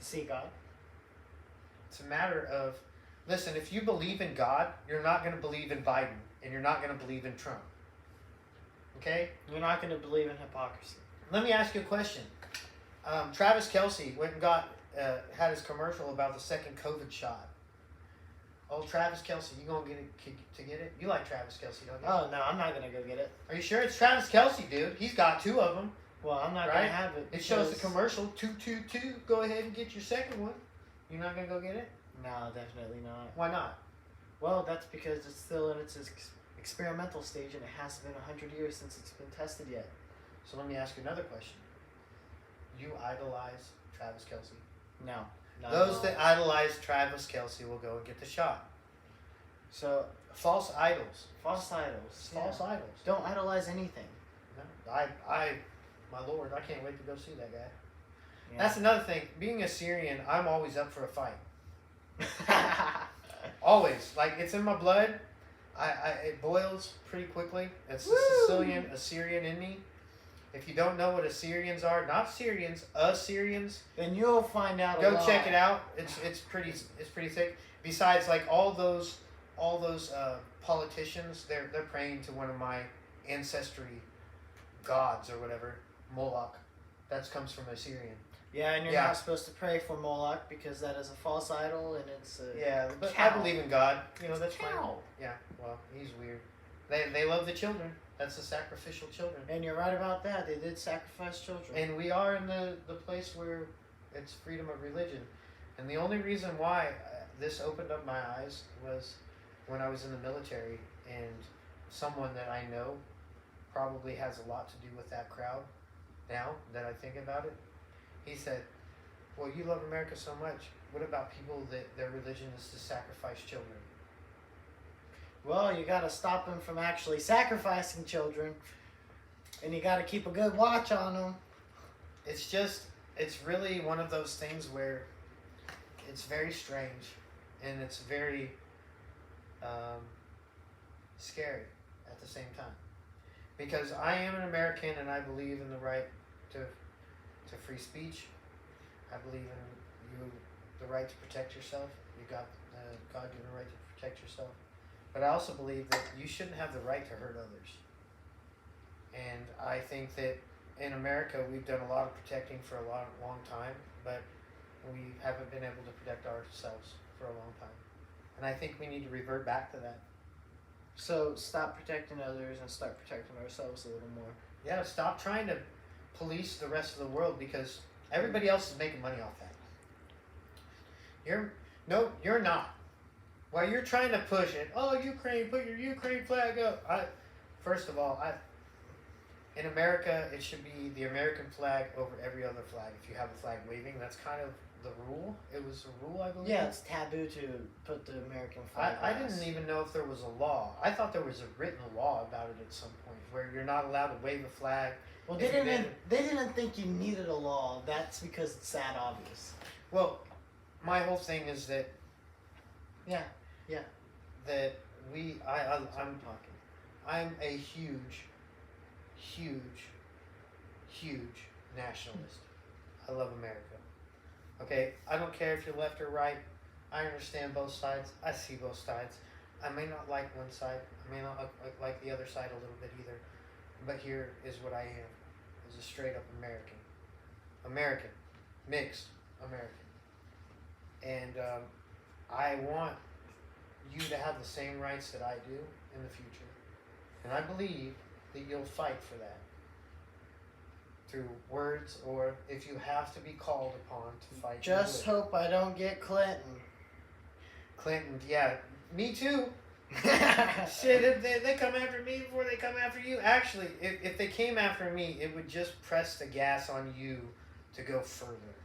To see God. It's a matter of, listen, if you believe in God, you're not going to believe in Biden, and you're not going to believe in Trump. Okay? You're not going to believe in hypocrisy. Let me ask you a question. Travis Kelce went and had his commercial about the second COVID shot. Oh, Travis Kelce, you going to get it? You like Travis Kelce, don't you? Oh, no, I'm not going to go get it. Are you sure? It's Travis Kelce, dude. He's got 2 of them. Well, I'm not going to have it. It shows the commercial, 222. Go ahead and get your second one. You're not going to go get it? No, definitely not. Why not? Well, that's because it's still in its experimental stage and it hasn't been 100 years since it's been tested yet. So let me ask you another question. You idolize Travis Kelce? No. Those that idolize Travis Kelce will go and get the shot. So, False idols. false idols. False Yeah. idols. Don't idolize anything. No, my Lord, I can't wait to go see that guy. Yeah. That's another thing. Being a Syrian, I'm always up for a fight. Always. Like, it's in my blood. It boils pretty quickly. It's the Sicilian, Assyrian in me. If you don't know what Assyrians are, not Syrians, Assyrians, Then you'll find out. go check it out. It's pretty thick. Besides, like all those politicians, they're praying to one of my ancestry gods or whatever, Moloch. That comes from Assyrian. Yeah, and you're not supposed to pray for Moloch because that is a false idol and it's a But cow. I believe in God. It's That's a cow. Yeah, well, he's weird. They love the children. That's the sacrificial children. And you're right about that. They did sacrifice children. And we are in the place where it's freedom of religion. And the only reason why this opened up my eyes was when I was in the military, and someone that I know probably has a lot to do with that crowd now that I think about it. He said, well, you love America so much. What about people that their religion is to sacrifice children? Well, you got to stop them from actually sacrificing children, and you got to keep a good watch on them. It's really one of those things where it's very strange, and it's very scary at the same time. Because I am an American, and I believe in the right to free speech. I believe in the right to protect yourself. You got the God-given right to protect yourself. But I also believe that you shouldn't have the right to hurt others. And I think that in America, we've done a lot of protecting for a long time, but we haven't been able to protect ourselves for a long time. And I think we need to revert back to that. So stop protecting others and start protecting ourselves a little more. Yeah, stop trying to police the rest of the world because everybody else is making money off that. You're not. While you're trying to push it, oh, Ukraine, put your Ukraine flag up. First of all, in America, it should be the American flag over every other flag. If you have a flag waving, that's kind of the rule. It was a rule, I believe. Yeah, it's taboo to put the American flag. I didn't even know if there was a law. I thought there was a written law about it at some point where you're not allowed to wave a flag. Well, they didn't think you needed a law. That's because it's that obvious. Well, my whole thing is that. Yeah. That I'm a huge nationalist. I love America. Okay, I don't care if you're left or right. I understand both sides. I see both sides. I may not like one side. I may not like the other side a little bit either. But here is what I am. As a straight up American. American. Mixed American. And I want you to have the same rights that I do in the future. And I believe that you'll fight for that. Through words, or if you have to be called upon to fight. Just hope I don't get Clinton. Clinton, yeah. Me too. Shit, they come after me before they come after you. Actually, if they came after me, it would just press the gas on you to go further.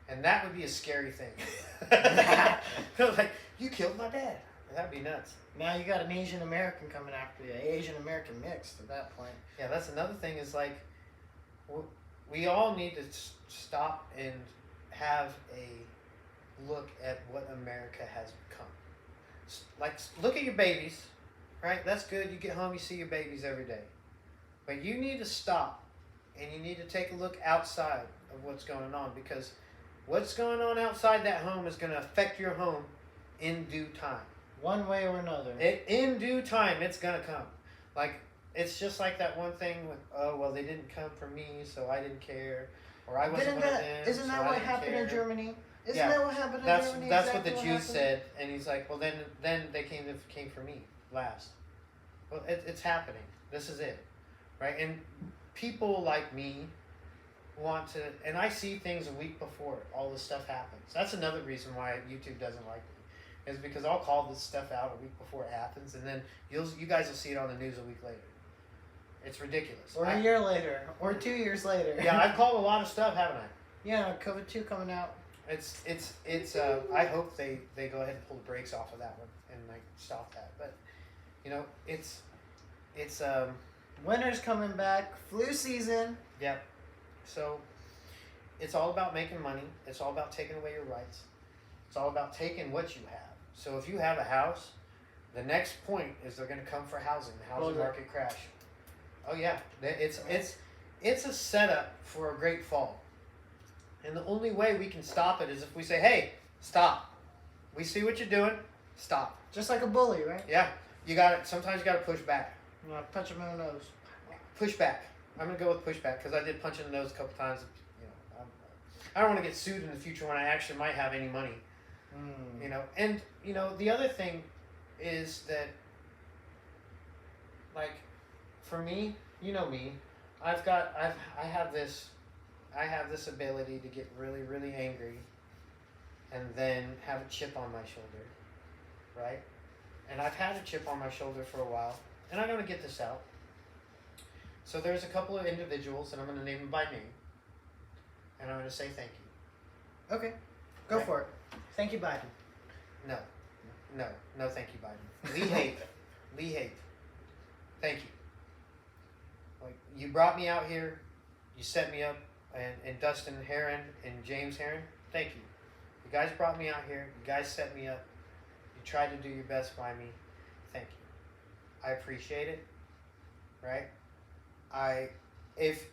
And that would be a scary thing. Like, you killed my dad. That'd be nuts. Now you got an Asian American coming after you. Asian American mixed at that point. Yeah, that's another thing is like, we all need to stop and have a look at what America has become. Like, look at your babies, right? That's good. You get home, you see your babies every day. But you need to stop and you need to take a look outside of what's going on, because what's going on outside that home is going to affect your home in due time. One way or another. In due time, it's going to come. Like, it's just like that one thing with, oh, well, they didn't come for me, so I didn't care. Or I wasn't one of them, Isn't that what happened in Germany? Isn't that what happened in Germany? That's what the Jews said. And he's like, well, then they came for me last. Well, it's happening. This is it. Right? And people like me want to, and I see things a week before all this stuff happens. That's another reason why YouTube doesn't like me, is because I'll call this stuff out a week before it happens, and then you guys will see it on the news a week later. It's ridiculous. Or a year later, or 2 years later. Yeah, I've called a lot of stuff, haven't I? Yeah, COVID-2 coming out. It's I hope they go ahead and pull the brakes off of that one and like stop that. But you know, it's winter's coming back, flu season. Yep. So it's all about making money. It's all about taking away your rights. It's all about taking what you have. So if you have a house, the next point is they're going to come for housing. The housing market crash. Oh yeah, it's a setup for a great fall. And the only way we can stop it is if we say, hey, stop. We see what you're doing. Stop. Just like a bully, right? Yeah. Sometimes you got to push back. You know, punch him in the nose. Push back. I'm going to go with push back because I did punch in the nose a couple times. You know, I don't want to get sued in the future when I actually might have any money. You know, and, you know, the other thing is that, like, for me, you know me, I have this ability to get really, really angry and then have a chip on my shoulder, right? And I've had a chip on my shoulder for a while, and I'm going to get this out. So there's a couple of individuals, and I'm going to name them by name, and I'm going to say thank you. Okay, go for it. Thank you, Biden. No, thank you, Biden. Lee Haight. Thank you. Like, you brought me out here, you set me up, and Dustin Heron and James Heron, thank you. You guys brought me out here, you guys set me up, you tried to do your best by me, thank you. I appreciate it, right? If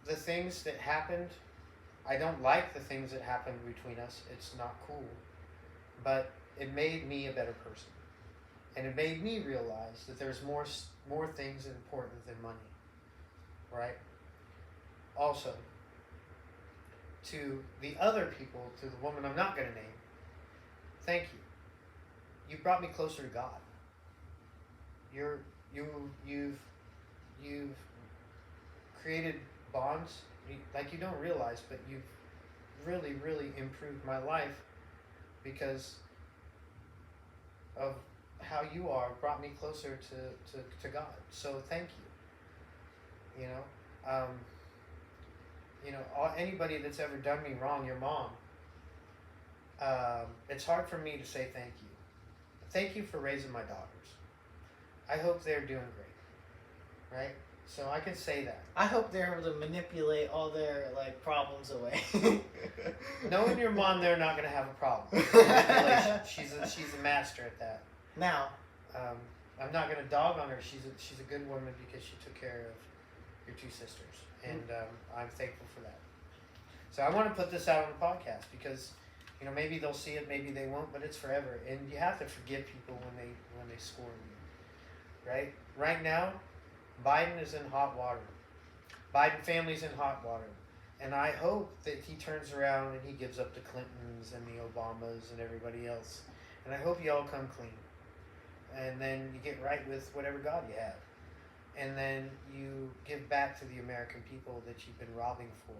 the things that happened, I don't like the things that happened between us, it's not cool, but it made me a better person. And it made me realize that there's more things important than money, right? Also, to the other people, to the woman I'm not going to name, thank you. you brought me closer to God. You've created bonds like you don't realize, but you've really, really improved my life because of how you are, brought me closer to God. So thank you. Anybody that's ever done me wrong, your mom, it's hard for me to say thank you. Thank you for raising my daughters. I hope they're doing great, right? So I can say that. I hope they're able to manipulate all their problems away. Knowing your mom, they're not going to have a problem. She's a master at that. Now, I'm not going to dog on her. She's a good woman because she took care of your two sisters, and I'm thankful for that. So I want to put this out on the podcast because maybe they'll see it, maybe they won't, but it's forever, and you have to forgive people when they scorn you, right? Right now, Biden is in hot water. Biden family's in hot water. And I hope that he turns around and he gives up the Clintons and the Obamas and everybody else. And I hope you all come clean. And then you get right with whatever God you have. And then you give back to the American people that you've been robbing for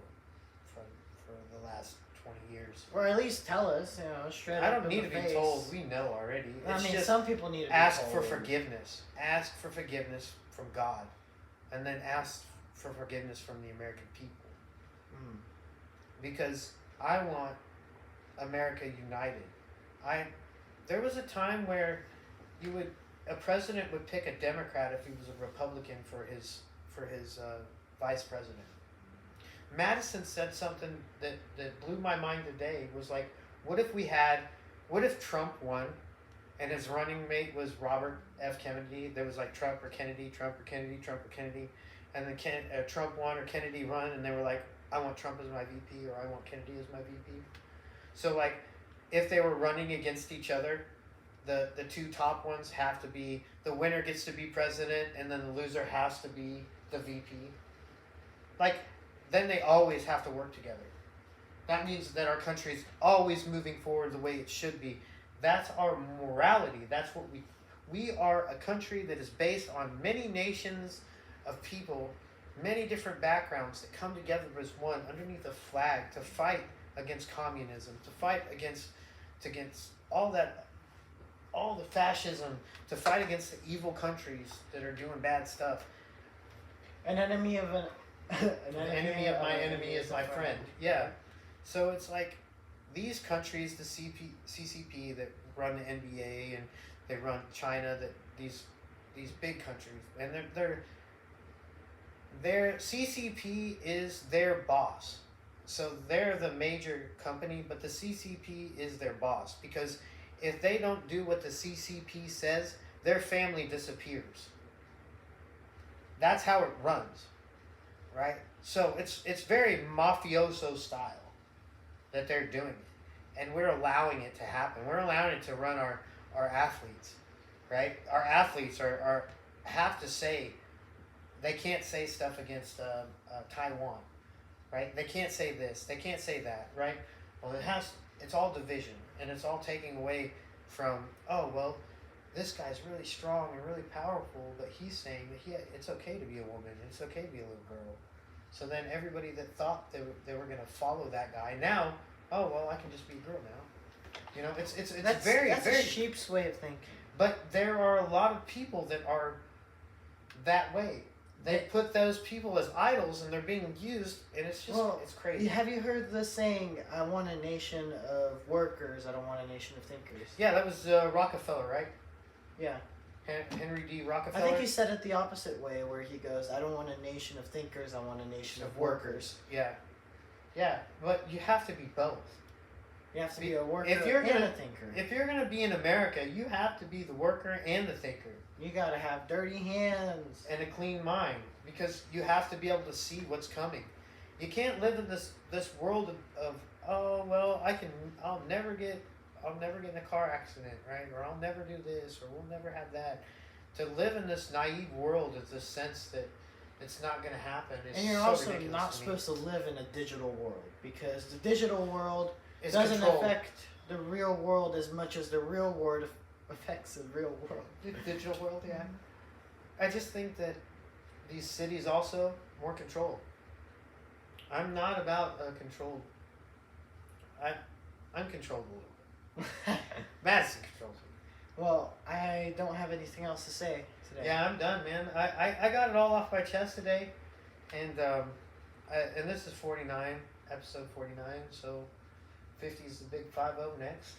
the last 20 years. Or at least tell us, straight up. I don't need to be told. We know already. It's just some people need to be ask told. for forgiveness. Ask for forgiveness from God. And then ask for forgiveness from the American people. Because I want America united. There was a time where a president would pick a Democrat if he was a Republican for his vice president. Madison said something that blew my mind today. Was like, what if Trump won and his running mate was Robert F. Kennedy? There was like Trump or Kennedy, Trump or Kennedy, Trump or Kennedy. And then Trump won or Kennedy run, and they were like, I want Trump as my VP or I want Kennedy as my VP. So like, if they were running against each other, the two top ones have to be, the winner gets to be president and then the loser has to be the VP. Like, then they always have to work together. That means that our country's always moving forward the way it should be. That's our morality. That's what we are, a country that is based on many nations of people, many different backgrounds that come together as one underneath a flag to fight against communism, to fight against all the fascism, to fight against the evil countries that are doing bad stuff. An enemy of an enemy of my enemy is my friend. Yeah. So it's like these countries, the CCP that run the NBA and they run China, that these big countries, and their CCP is their boss. So they're the major company, but the CCP is their boss, because if they don't do what the CCP says, their family disappears. That's how it runs, right? So it's very mafioso style that they're doing it, and we're allowing it to happen. We're allowing it to run our athletes, right? Our athletes have to say, they can't say stuff against Taiwan, right? They can't say this, they can't say that, right? Well, it's all division, and it's all taking away from, oh, well, this guy's really strong and really powerful, but he's saying that it's okay to be a woman, it's okay to be a little girl. So then everybody that thought they were going to follow that guy, now, oh, well, I can just be a girl now. It's very a sheep's way of thinking. But there are a lot of people that are that way. They put those people as idols, and they're being used, and it's just, it's crazy. Have you heard the saying, I want a nation of workers, I don't want a nation of thinkers? Yeah, that was Rockefeller, right? Yeah. Henry D. Rockefeller? I think he said it the opposite way, where he goes, I don't want a nation of thinkers, I want a nation of workers. Yeah. Yeah, but you have to be both. You have to be a worker and a thinker. If you're going to be in America, you have to be the worker and the thinker. You got to have dirty hands. And a clean mind, because you have to be able to see what's coming. You can't live in this world of oh, well, I'll never get in a car accident, right? Or I'll never do this, or we'll never have that. To live in this naive world is this sense that it's not going to happen. And you're also not supposed to live in a digital world, because the digital world doesn't affect the real world as much as the real affects the real world. The digital world, yeah. I just think that these cities also more control. I'm not about control. I'm controlled a little bit. Madison controls me. Well, I don't have anything else to say today. Yeah, I'm done, man. I got it all off my chest today, and and this is 49, episode 49. So 50 is the big 50 next.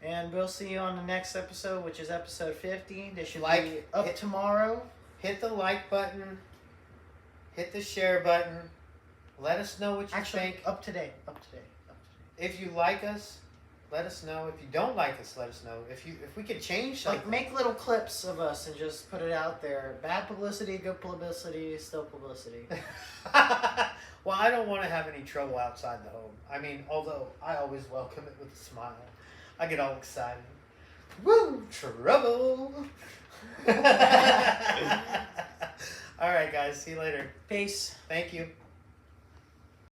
And we'll see you on the next episode, which is episode 50. This should Like be up tomorrow. Hit the like button. Hit the share button. Let us know what you think. Up today. If you like us, let us know. If you don't like us, let us know. If we could change something. Like, make little clips of us and just put it out there. Bad publicity, good publicity, still publicity. Well, I don't want to have any trouble outside the home. I mean, although I always welcome it with a smile. I get all excited. Woo! Trouble! All right, guys. See you later. Peace. Thank you.